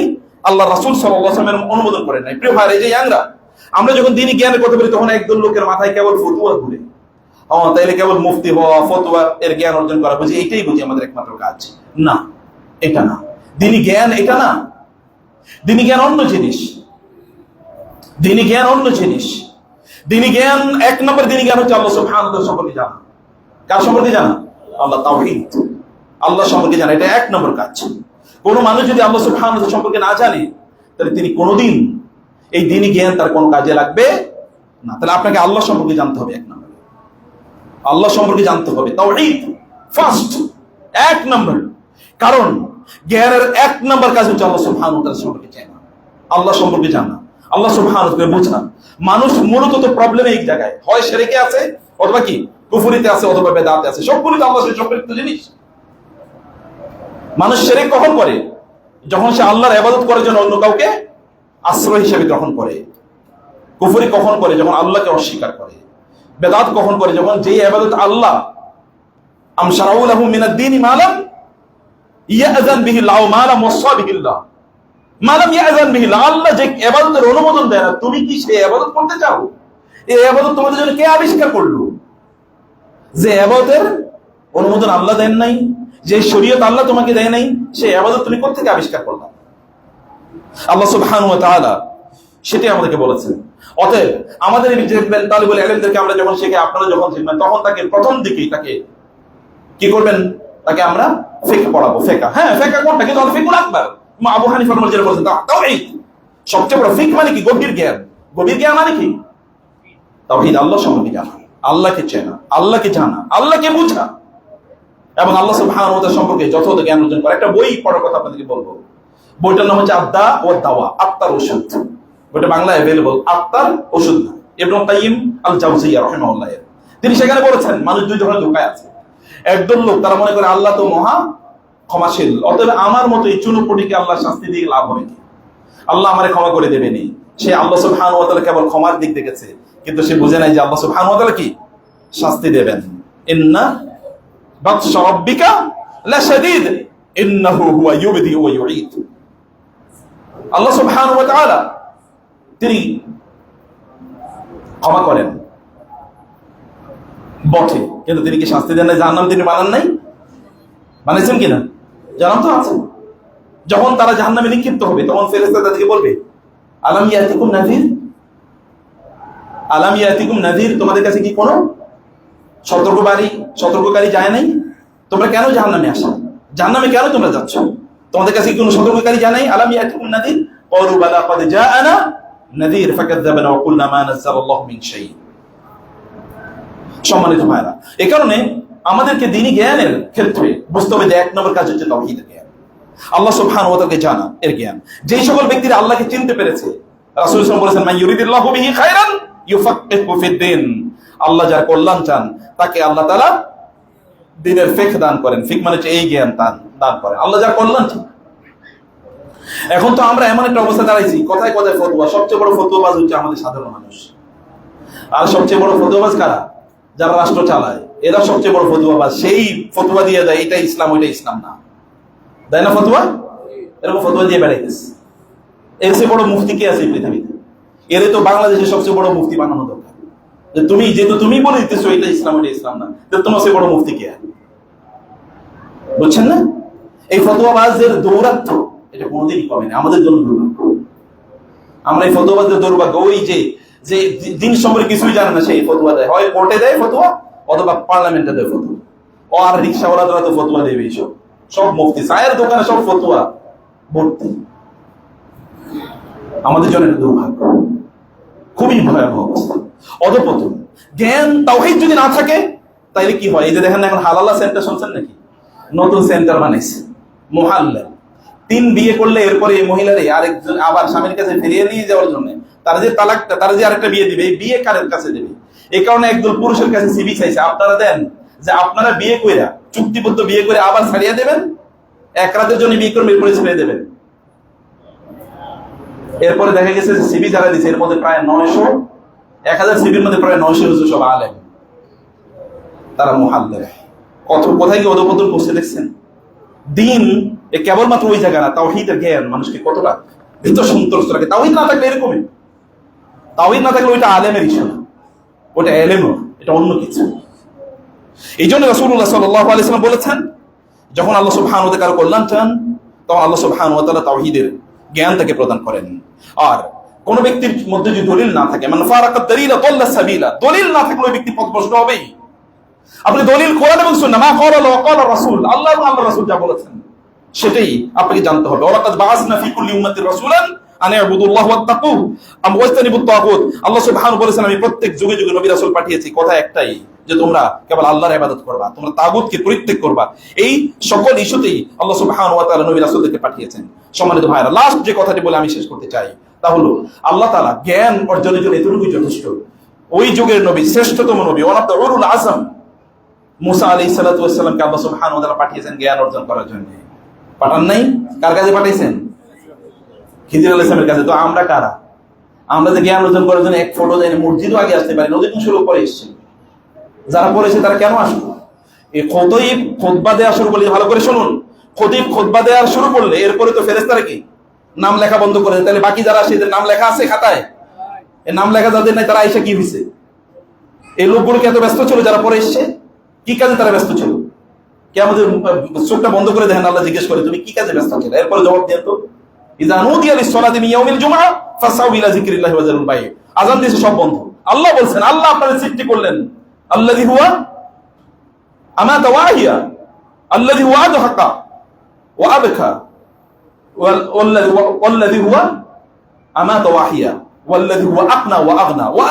আল্লাহ রাসূল সাল্লাল্লাহু আলাইহি ওয়াসাল্লাম অনুমোদন করেন নাই। প্রিয় ভাই, এই যে আমরা যখন দ্বীনি জ্ঞানের কথা বলি, তখন একদল লোকের মাথায় কেবল ফতোয়া ঘুরে, তাইলে কেবল মুফতি হওয়া, ফতোয়া এর জ্ঞান অর্জন করা বুঝি, এইটাই বুঝি আমাদের একমাত্র কাজ। না, এটা না। দ্বীনি জ্ঞান এটা না। দ্বীনি জ্ঞান অন্য জিনিস। দ্বীনি জ্ঞান অন্য জিনিস। দ্বীনি জ্ঞান, 1 নম্বর দ্বীনি জ্ঞান হচ্ছে আল্লাহ সুবহানাহু ওয়া তাআলা সম্পর্কে জানা। কার সম্পর্কে জানা? আল্লাহ, তাওহীদ, আল্লাহ সম্পর্কে জানা, এটা 1 নম্বর কাজ। কোন মানুষ যদি আল্লাহ সুবহানাহু ওয়া তাআলা সম্পর্কে না জানে, তাহলে তিনি কোনোদিন এই দ্বীনি জ্ঞান তার কোনো কাজে লাগবে না। তাহলে আপনাকে আল্লাহ সম্পর্কে জানতে হবে, 1 নম্বর আল্লাহ সম্পর্কে জানতে হবে, তাওহীদ ফার্স্ট, 1 নম্বর। কারণ জ্ঞানের 1 নম্বর কাজ হচ্ছে আল্লাহ সুবহানাহু ওয়া তাআলা সম্পর্কে জানা, আল্লাহ সম্পর্কে জানা, আল্লাহ সুবহানাহু ওয়া তাআলা বোঝা। মানুষ মূলত তো প্রবলেমে এই জায়গায়, হয় শিরকে আছে, অথবা কি কুফরিতে আছে, অথবা বেদাতে আছে। সবগুলো তো আল্লাহর সাথে সম্পর্কিত জিনিস। মানুষ শিরক কখন করে? যখন সে আল্লাহর ইবাদত করার জন্য অন্য কাউকে আশ্রয় হিসেবে গ্রহণ করে। কুফরি কখন করে? যখন আল্লাহকে অস্বীকার করে। বেদাত কখন করে? যখন যেই ইবাদত আল্লাহ আম শারাউ লাহুম মিনাদ দীনি মা লাম ইয়াযান বিহি আল্লাহ মা লাম ওয়াসা বিহি আল্লাহ মা লাম ইয়াযান বিহি আল্লাহ। আল্লাহ যে ইবাদতের অনুমোদন দেয় না, তুমি কি সেই ইবাদত করতে চাও? এই ইবাদত তোমাদের জন্য কে আবিষ্কার করলো? যে ইবাদতের অনুমোদন আল্লাহ দেন নাই, যে শরীয়ত আল্লাহ তোমাকে দেয় নাই, সেই ইবাদত তুমি কোথা থেকে আবিষ্কার করলা? আল্লাহ সুবহানাহু ওয়া তাআলা সেটাই আমাদেরকে বলেছেন। অতএব আমাদের তালিবুল ইলমদেরকে আমরা যখন শেখাই, আপনারা যখন শিখবেন, তখন তাকে প্রথম দিকেই তাকে কি করবেন? তাকে আমরা ফিকহ পড়াবো। ফিকহ, হ্যাঁ ফিকহ কোনটা? কিন্তু ফিকহুল আকবার আবু হানিফা রাহিমাহুল্লাহ বলেছেন তাওহীদ সবচেয়ে বড়। ফিকহ মানে কি? গভীর জ্ঞান। গভীর জ্ঞান মানে কি? তাওহীদ, আল্লাহ সম্পর্কে জানা, আল্লাহকে চেনা, আল্লাহকে জানা, আল্লাহকে বোঝা এবং আল্লাহ সুবহানাহু ওয়া তাআলা সম্পর্কে যথাযথ জ্ঞান অর্জন করা। একটা বই পড়ার কথা আপনাদেরকে বলবো। বইটার নাম হচ্ছে আদ-দা ওয়াদ দাওয়া, আত্মার ওষুধ। বইটা বাংলায় अवेलेबल, আত্মার ওষুধ না, ইবনে কাইয়িম আল জাওজিয়া রাহিমাহুল্লাহ। তিনি সেখানে বলেছেন মানুষ দুই ধরনের ধোঁকায় আছে। একদল লোক তারা মনে করে আল্লাহ তো মহা ক্ষমাশীল, অতএব আমার মতো এই চুনোপুটিকে আল্লাহ শাস্তি দিয়ে লাভ হবে কি? আল্লাহ আমারে ক্ষমা করে দেবেনি। সে আল্লাহ সুবহানাহু ওয়া তাআলা কেবল ক্ষমার দিক দেখেছে, কিন্তু সে বুঝে নাই যে আল্লাহ সুবহানাহু ওয়া তাআলা কি শাস্তি দেবেন। ইন্না বাতশা রাব্বিকা লাশাদীদ ইন্নাহু হুয়া ইউবদি ওয়া ইউঈদ। আল্লাহ সুবহানাহু ওয়া তাআলা তিনি ক্ষমা করেন বটে, কিন্তু তিনি কি শাস্তি দেন নাই? জাহান্নাম তিনি বানান নাই? বানাইছেন কিনা? জানান তো আছে। যখন তারা জাহান্নামে নিক্ষিপ্ত হবে, তখন ফেরেশতা তাদেরকে বলবে আলাম ইয়াতিকুম নাযীর, আলাম ইয়াতিকুম নাযীর, তোমাদের কাছে কি কোনো সতর্ককারী যায় নাই? তোমরা কেন জাহান্নামে আসো? জাহান্নামে কেন তোমরা যাচ্ছ? তোমাদের কাছে কি কোনো সতর্ককারী যায় নাই? আলাম ইয়াতিকুম নাযীর ক্বালু বালা ক্বাদ জাআনা নাযীর ফাকাযাবনা ওয়া কুলনা মা নাযালাল্লাহু মিন শাই। সম্মানিত ভাইরা, এই কারণে আমাদেরকে দ্বীনি জ্ঞানের ক্ষেত্রে বুঝতে হবে যে 1 নম্বর কাজ হচ্ছে তাওহীদের জ্ঞান, আল্লাহ সুবহানাহু ওয়া তাআলাকে জানা এর জ্ঞান। যেই সকল ব্যক্তিরা আল্লাহকে চিনতে পেরেছে, রাসূল সাল্লাল্লাহু আলাইহি ওয়াসাল্লাম বলেছেন মান ইউরিদিল্লাহু বিহি খায়রান ইউফাক্কিহু ফিদ-দ্বীন। আল্লাহ যার কল্যাণ চান তাকে আল্লাহ তাআলা দ্বীনের ফিকহ দান করেন। ফিকহ মানে হচ্ছে এই জ্ঞান দান করেন আল্লাহ যার কল্যাণ চান। এখন তো আমরা এমন একটা অবস্থা দাঁড়াইছি, কথায় কথায় ফতোয়া। সবচেয়ে বড় ফতোয়াবাজ হচ্ছে আমাদের সাধারণ মানুষ। আর সবচেয়ে বড় ফতোয়াবাজ কারা? যারা রাষ্ট্র চালায়। এরা সবচেয়ে বড় ফতুয়াবাজ, সেই ফতুয়া দিয়ে দেয় এটা ইসলাম ওইটা ইসলাম না, দেয় না ফতুয়া? এরকম ফতুয়া দিয়ে বেড়াইতেছে। এর চেয়ে বড় মুফতি কে আছে পৃথিবীতে? এর তো বাংলাদেশের সবচেয়ে বড় মুফতি বানানো দরকার, যে তুমি যেহেতু তুমি বলে দিতেছো এটা ইসলাম ওইটা ইসলাম না, তোমার চেয়ে বড় মুফতি কে? বুঝছেন না? এই ফতোয়াবাজদের দৌরাত্ম এটা কোনোদিনই কমে না, আমাদের জন্য দুর্ভাগ্য। আমরা এই ফতোয়াবাজদের দুর্ভাগ্য, ওই যে যে দিন সম্পর্কে কিছুই জানে না সেই ফতোয়া দেয়, হয় কোর্টে দেয় ফতোয়া অথবা পার্লামেন্টে দেয় ফতোয়া। ও আর রিক্সাওয়ালারা তো ফতোয়া দেবে, এইসব সব মুফতি, চায়ের দোকানে সব ফতোয়া ভর্তি। আমাদের জন্য এটা দুর্ভাগ্য, খুবই ভয়াবহ অবস্থা, অধপতন। জ্ঞান তাওহীদ যদি না থাকে তাইলে কি হয়? এই যে দেখেন এখন হালালা সেন্টার শুনছেন নাকি? নতুন সেন্টার বানাইছে মুহাল্লা। 3 বিয়ে করলে এরপরে এই মহিলারে আরেকজন আবার স্বামীর কাছে ফিরিয়ে নিয়ে যাওয়ার জন্য তারা যে তালাকটা, তারা যে আরেকটা বিয়ে দিবে, এই বিয়ে কারের কাছে দেবে? এই কারণে একদল পুরুষের কাছে সিবি চাইছে, আপনারা দেন, যে আপনারা বিয়ে কইরা চুক্তিবদ্ধ বিয়ে করে আবার ছাড়িয়ে দেবেন, এক রাতের জন্য বিয়ে করবেন এরপরে ছেড়ে দেবেন। এরপরে দেখা গেছে যে সিবি যারা দিচ্ছে এর মধ্যে প্রায় 900, 1000 সিবির মধ্যে প্রায় 900 হচ্ছে সব আলেম, তারা মুহাল্লা। কোথায় কি অধপতন করছে দেখছেন? দিন এ কেবলমাত্র ওই জায়গা না, তাওহীদের জ্ঞান মানুষকে কতটা ভিতর সন্ত্রস্ত রাখে। তাওহীদ না থাকলে এরকমই, তাওহীদ না থাকলে ওইটা আলেমের ইস্যু না, ওটা এলেম, এটা অন্য কিছু। এই জন্য রাসূলুল্লাহ সাল্লাল্লাহু আলাইহি ওয়াসাল্লাম বলেছেন, যখন আল্লাহ সুবহানাহু ওয়া তাআলা কল্যাণ চান তখন আল্লাহ সুবহানাহু ওয়া তাআলা তাওহীদের জ্ঞান তাকে প্রদান করেন। আর কোন ব্যক্তির মধ্যে যদি দলিল না থাকে, মান ফারাকাত দালিলা দাল্লা সাবিলা, দলিল না থাকলে ওই ব্যক্তি পথভ্রষ্ট হবেই। আপনি দলিল কোরআন এবং সুন্নাহ, মা ক্বালা ওয়া ক্বালা রাসূল, আল্লাহ এবং আল্লাহর রাসূল যা বলেছেন সেটাই আপনাকে জানতে হবে। ওয়ালাকাদ বাআসনা ফি কুল্লি উম্মাতির রাসূলান আন ইবুদুল্লাহ ওয়াত্তাকু ওয়াজতানিবুত তাগুত। আল্লাহ সুবহানাহু বলেছেন, আমি প্রত্যেক যুগে যুগে নবী রাসূল পাঠিয়েছি, কথা একটাই, যে তোমরা কেবল আল্লাহর ইবাদত করবা, তোমরা তাগুতকে পরিত্যাগ করবা। এই সকল ইস্যুতেই আল্লাহ সুবহানাহু ওয়া তাআলা নবী রাসূলদেরকে পাঠিয়েছেন। সম্মানিত ভাইরা, লাস্ট যে কথাটি বলে আমি শেষ করতে চাই তা হলো, আল্লাহ তাআলা জ্ঞান অর্জনের জন্য এতটুকুই যথেষ্ট। ওই যুগের নবী, শ্রেষ্ঠতম নবী, ওয়ান অফ দ্য উলুল আযম মুসা আলাইহিস সালাতু ওয়াস সালামকে আল্লাহ সুবহানাহু ওয়া তাআলা পাঠিয়েছেন জ্ঞান অর্জন করার জন্য। পাঠান নাই? কার কাছে পাঠাইছেন? খিজির আলাইহিস সালামের কাছে। তো আমরা কারা? আমরা যে জ্ঞান অর্জন করার জন্য এক ফটো দেয় মসজিদও আগে আসতে পারি, অধিকাংশের উপরে এসেছে। যারা পড়েছে তারা কেন আসলো? এই খতীব খুতবা দেওয়া শুরু করলে, ভালো করে শুনুন, খতীব খুতবা দেওয়া শুরু করলে এরপরে তো ফেরেশতারা কি নাম লেখা বন্ধ করে দেয়। তাহলে বাকি যারা আসে এদের নাম লেখা আছে খাতায়? এই নাম লেখা যাদের নাই তারা আইসা কি হয়েছে? এই লোকগুলো কি এত ব্যস্ত ছিল যারা পরে এসছে? কি কাজে তারা ব্যস্ত ছিল? কে আমাদের চোখটা বন্ধ করে দেখেন, আল্লাহ জিজ্ঞেস করে তুমি কি কাজে ব্যস্ত ছিলে? এরপরে জবাব দেন তো, ইযা নুদিয়া লিস-সালাতি মিন ইয়াউমিল জুমআহ ফাসাউ ইলা যিকরিল্লাহি ওয়া যারুল বাই'আ। আযান দিয়েছে সব বন্ধ। আল্লাহ বলছেন, আল্লাহ আপনাদের সৃষ্টি করলেন, আল্লাযী হুয়া আমাতা ওয়া আহিয়া, আল্লাযী হুয়া আদহাকা ওয়া আবকা, ওয়াল্লাযী হুয়া আমাতা ওয়া আহিয়া, ওয়াল্লাযী হুয়া আকনা ওয়া আগনা, ওয়া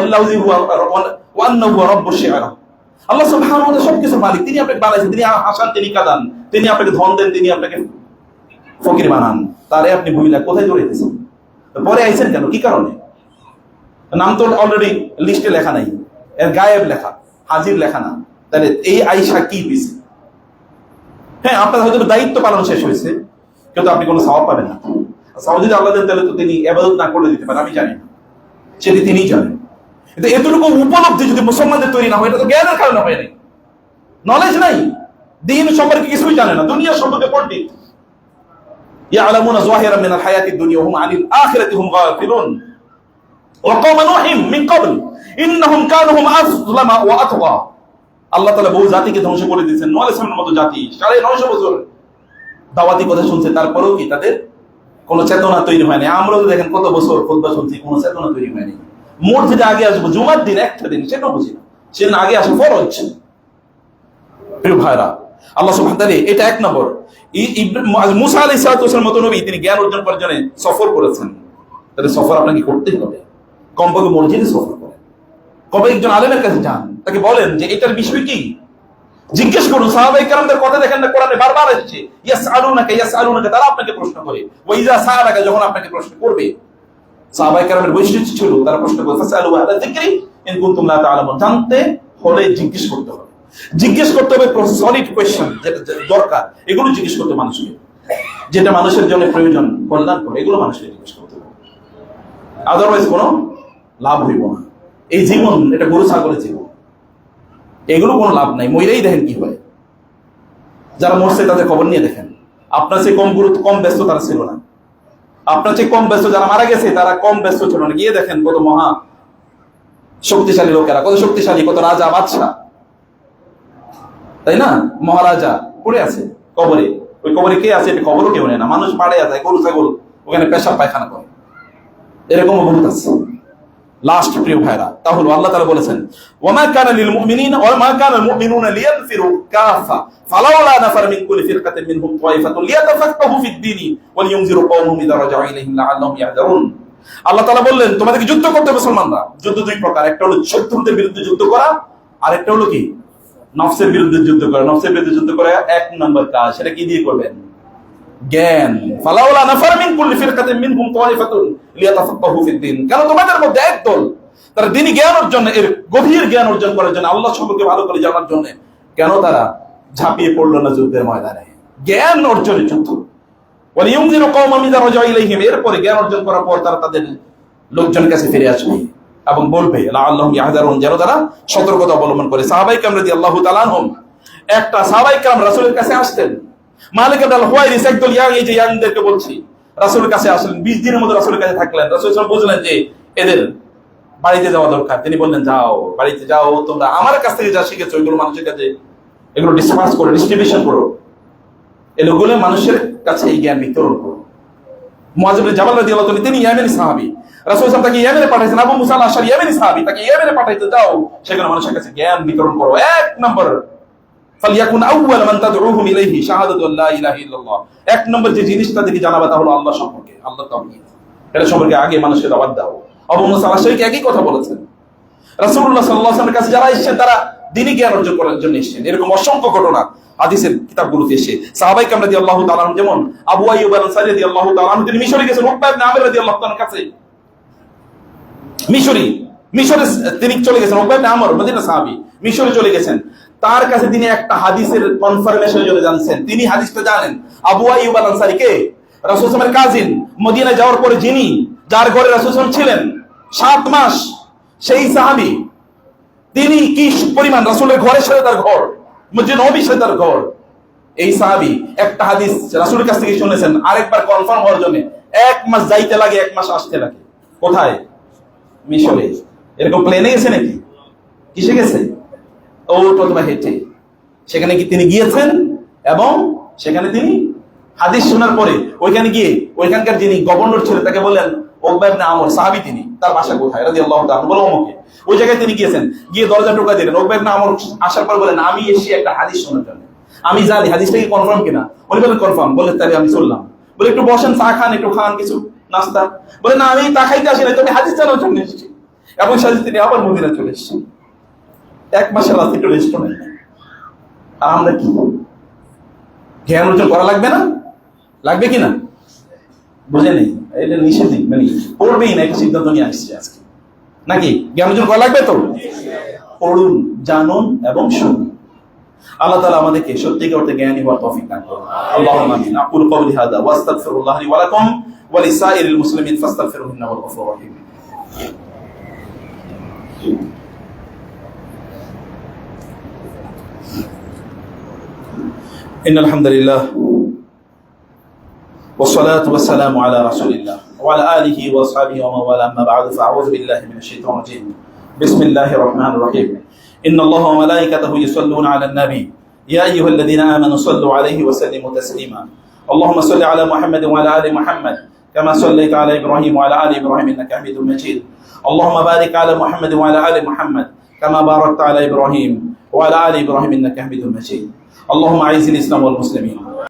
আল্লাযী হুয়া ওয়া আন্নাহু রাব্বুশ শি'রা। আল্লাহ সুবহানাহু ওয়া তাআলা সবকিছুর মালিক, তিনি আপনাকে বানাইছেন, তিনি হাসান, তিনি কাঁদান, তিনি আপনাকে ধন দেন, তিনি আপনাকে ফকির বানান। তারে আপনি ভুইলা কোথায় জড়াইতেছেন? পরে আইছেন কেন? কি কারণে? নাম তো অলরেডি লিস্টে লেখা নাই, এর গায়েব লেখা, হাজির লেখা না। তাহলে এই আয়েশা কি দিছে? হ্যাঁ, আপনার হয়তো দায়িত্ব পালন শেষ হয়েছে, কিন্তু আপনি কোনো সওয়াব পাবেন না। সওয়াব যদি আল্লাহ দেন তাহলে তো তিনি ইবাদত না করলে দিতে পারেন, আমি জানি না, সেটি তিনিই জানেন। কিন্তু এতটুকু উপলব্ধি যদি মুসলমানদের তৈরি না হয়, এটা তো জ্ঞানের কারণে হয় নাই, নলেজ নাই, দিন সম্পর্কে কিছুই জানে না, দুনিয়া সম্পর্কে পণ্ডিত। ইয়ালামুনা যাহিরাম মিনাল হায়াতিদ দুনিয়া ওয়া হুম আনিল আখিরাতি হুম গাফিলুন ওয়া কওমা নূহিম মিন ক্বাবল ইন্নাহুম কানু হুম আযলামা ওয়া আতগা। আল্লাহ তাআলা বহু জাতিকে ধ্বংস করে দিয়েছেন, নূহ আলাইহিস সালামের মতো জাতি 950 বছর দাওয়াতি কথা শুনছে, তারপরেও কি তাদের কোনো চেতনা তৈরি হয়নি। আমরাও দেখেন কত বছর খুতবা শুনছি, কোনো চেতনা তৈরি হয়নি। মসজিদে আগে আসবো জুমার দিন, একটা দিন, সেটাও বুঝি না, সেদিন আগে আসা ফরজ। প্রিয় ভাইরা, আল্লাহ সুবহানাহু ওয়া তাআলা এটা এক নম্বর। মুসা আলাইহিস সালামের মতো নবী তিনি জ্ঞান অর্জন করার জন্য সফর করেছেন। তাহলে সফর আপনাকে করতেই হবে, কমপক্ষে মসজিদে সফর করেন, কবে একজন আলেমের কাছে যান, তাকে বলেন যে এটার বিষয় কি, জিজ্ঞেস করুন। সাহাবায়ে কেরামদের কথা দেখেন না, কোরআনে বারবার আসছে ইয়াসআলুনাকা, তারা আপনাকে প্রশ্ন করে, ওয়া ইযা সাআলাকা, যখন আপনাকে প্রশ্ন করবে। সাহাবায়ে কেরামের বৈশিষ্ট্য ছিল তারা প্রশ্ন করে, ফাসআলু আহলা যিকরি ইন কুনতুম লা তা'লামুন, জানতে হলে জিজ্ঞেস করতে হবে, জিজ্ঞেস করতে হবে সলিড কোয়েশ্চন, যেটা দরকার এগুলো জিজ্ঞেস করতে মানুষকে, যেটা মানুষের জন্য প্রয়োজন, কল্যাণ করে, এগুলো মানুষকে জিজ্ঞেস করতে হবে। আদারওয়াইজ কোনো লাভ হইব না। এই জীবন এটা গরু ছাগলের জীবন, এগুলো কোনো লাভ নাই, মইরাই দেখেন কি হয়। যারা মরছে তাদের খবর নিয়ে দেখেন। আপনার চেয়ে কম গুরুত্ব, কম ব্যস্ত তারা ছিল না। আপনার চেয়ে কম ব্যস্ত যারা মারা গেছে তারা কম ব্যস্ত ছিল না। গিয়ে দেখেন কত মহা শক্তিশালী লোকেরা, কত শক্তিশালী, কত রাজা বাদশা, তাই না? মহারাজা পড়ে আছে কবরে। ওই কবরে কে আছে এটা খবরও কেউ নেয় না। মানুষ পাড়ে যায়, গরু ছাগল ওখানে পেশাব পায়খানা করে, এরকম বহুত আছে। লাস্ট প্রিয় ভাইরা, তাহলে আল্লাহ তাআলা বলেছেন ওয়ামা কানা লিল মুমিনিনা ওয়ামা কানা আল মুমিনুনা লিয়ানফিরু কাফা ফালাউলা নাফার মিন কুল্লি ফিরকাতিন মিনহুম তায়ফাতুন লিয়াতাফাক্কাহু ফিদ-দীনি ওয়া লিয়ুনজিরু কওমাহুম ইযা রাজাউ ইলাইহিম লাআল্লাহুম ইয়াহদারুন। আল্লাহ তাআলা বললেন তোমাদেরকে যুদ্ধ করতে হবে মুসলমানরা। যুদ্ধ দুই প্রকার, একটা হলো শত্রুদের বিরুদ্ধে যুদ্ধ করা, আর একটা হলো কি নফসের বিরুদ্ধে যুদ্ধ করা। নফসের বিরুদ্ধে যুদ্ধ করা এক নম্বর কাজ, সেটা কি দিয়ে করবেন? জ্ঞান। ফালাউলা নাফার মিন কুল্লি ফিরকাতিন মিনহুম তায়ফাতুন লিয়াতাফাক্কাহু ফিদ-দীন, কেন তোমাদের মধ্যে একদল তারা দ্বীনি জ্ঞান অর্জন, এর গভীর জ্ঞান অর্জন করার জন্য, আল্লাহ সম্পর্কে ভালো করে জানার জন্য, কেন তারা ঝাঁপিয়ে পড়লো না যুদ্ধের ময়দানে? জ্ঞান অর্জনের যুদ্ধ। ওয়ালিয়ুনজিরু কওমাহুম ইযা রাজাউ ইলাইহিম, এরপরে জ্ঞান অর্জন করার পর তারা তাদের লোকজনের কাছে ফিরে আসবে এবং বলবে লাআল্লাহুম ইয়াহদারুন, যেন তারা সতর্কতা অবলম্বন করে। সাহাবায়ে কেরাম রাদিয়াল্লাহু তাআলা আনহুম, একটা সাহাবায়ে কেরাম রাসূলের কাছে আসতেন। মালিক ইবনে আল-হুয়াইরিস একদল এই যে ইয়াংদেরকে বলছি, রাসূলের কাছে আসলেন। 20 দিনের মতো রাসূলের কাছে থাকলেন। রাসূল সাল্লাল্লাহু আলাইহি ওয়াসাল্লাম বুঝলেন যে এদের বাড়িতে যাওয়া দরকার। তিনি বললেন যাও, বাড়িতে যাও, তোমরা আমার কাছ থেকে যা শিখেছো এগুলো মানুষের কাছে, এগুলো ডিসপার্স করো, ডিস্ট্রিবিউশন করো, এগুলো মানুষের কাছে এই জ্ঞান বিতরণ করো। মুআয ইবনে জাবাল রাদিয়াল্লাহু তাআলা, তিনি ইয়েমেনি সাহাবী, রাসূল সাল্লাল্লাহু আলাইহি ওয়াসাল্লাম তাকে ইয়েমেনে পাঠাইছেন। আবু মুসা আল-আশআরী ইয়েমেনি সাহাবী, তাকে ইয়েমেনে পাঠাইতে যাও, সেখানে মানুষের কাছে জ্ঞান বিতরণ করো। এক নম্বর ফালিয়াকুন আউওয়াল মান তাদউহুম ইলাইহি শাহাদাতু লা ইলাহা ইল্লাল্লাহ, এক নম্বর যে জিনিসটা থেকে জানাবা তা হলো আল্লাহ সম্পর্কে, আল্লাহ তাওহীদ। এটা সম্পর্কে আগে মানুষকে দাওয়াত দাও। আবু মুসা আল-আশআরী একই কথা বলেছেন। রাসূলুল্লাহ সাল্লাল্লাহু আলাইহি ওয়াসাল্লামের কাছে যারা এসেছেন তারা দ্বীনি জ্ঞান অর্জন করার জন্য এসেছেন। এরকম অসংখ্য ঘটনা হাদিসের কিতাবগুলোতে এসে। সাহাবায়ে কেরাম রাদিয়াল্লাহু তাআলা আনহুম, যেমন আবু আইয়ুব আল-আনসারী রাদিয়াল্লাহু তাআলা আনহু, তিনি মিশরে গেছেন উকবা ইবনে আমির রাদিয়াল্লাহু তাআলার কাছে। মিশরে তিনি চলে গেছেন, উকবা ইবনে আমর মদিনা সাহাবী, মিশরে চলে গেছেন। তার কাছে তিনি একটা হাদিসের কনফার্মেশনের জন্য জানছেন। তিনি হাদিসটা জানেন। আবু আইয়ুব আল-আনসারী কে? রাসূল সাল্লাল্লাহু আলাইহি ওয়াসাল্লামের কাজিন। মদিনায় যাওয়ার পরে যিনি, যার ঘরে রাসূল সাল্লাল্লাহু আলাইহি ওয়াসাল্লাম ছিলেন 7 মাস, সেই সাহাবী, তিনি কি পরিমাণ রাসূলের ঘরের সাথে তার ঘর, মসজিদ নববীর সাথে তার ঘর। এই সাহাবী একটা হাদিস রাসূলের কাছ থেকে শুনেছেন, আরেকবার কনফার্ম হওয়ার জন্য 1 মাস যাইতে লাগে, 1 মাস আসতে লাগে। কোথায়? মিশরে। এরকম প্লেনে গেছে নাকি? কিসে গেছে? ওট অথবা হেঁটে। সেখানে কি তিনি গিয়েছেন এবং সেখানে তিনি হাদিস শোনার পরে ওইখানে গিয়ে ওইখানকার যিনি গভর্নর ছিলেন তাকে বললেন, উকবা ইবনে আমর সাহাবী, তিনি, তার বাসা কোথায়? রাদিয়াল্লাহু তাআলা বলে অমুকে। ওই জায়গায় তিনি গিয়েছেন, গিয়ে দরজা টোকা দিলেন। উকবা ইবনে আমর আসার পর বলেন, আমি এসেছি একটা হাদিস শোনার জন্য, আমি জানি হাদিসটা কি কনফার্ম কিনা। উনি বলেন কনফার্ম। বললেন তাহলে আমি চললাম। বলে একটু বসেন, চা খান, একটু খান কিছু নাস্তা। বলে না, আমি তা খাইতে আসি না, তুমি হাদিস জানার জন্য এসেছি। এবং সাথে তিনি আবার মদিনা চলে এসেছেন। 1 মাসের রাতে একটু রেস্ট নেন। আর আমরা কি জ্ঞান অর্জন করা লাগবে না? লাগবে কিনা? বুঝে নেই, এটা নিষেধ, মানে পড়বেই না, একটা সিদ্ধান্ত নিয়ে আসছে আজকে। নাকি জ্ঞান অর্জন করা লাগবে? তো পড়ুন, জানুন এবং শুনুন। আল্লাহ তাআলা আমাদেরকে সত্যিকার অর্থে জ্ঞানী হওয়ার তৌফিক দান করুন। আল্লাহুম্মা আমিন। আকুলু কওলি হাযা ওয়া আস্তাগফিরুল্লাহ লি ওয়া লাকুম ওয়া লিসাইরিল মুসলিমিন ফাস্তাগফিরুহু ইন্নাহু হুয়াল গফুরুর রহিম। ইন্নাল হামদুলিল্লাহ والصلاة والسلام على رسول الله وعلى آله وصحبه ومن والاه أما بعد فأعوذ بالله من الشيطان الرجيم بسم الله الرحمن الرحيم إن الله وملائكته يصلون على النبي يا أيها الذين آمنوا صلوا عليه وسلموا تسليما اللهم صل على محمد وعلى آل محمد كما صليت على إبراهيم وعلى آل إبراهيم إنك حميد مجيد اللهم بارك على محمد وعلى آل محمد كما باركت على إبراهيم وعلى آل إبراهيم إنك حميد مجيد اللهم أعز الإسلام والمسلمين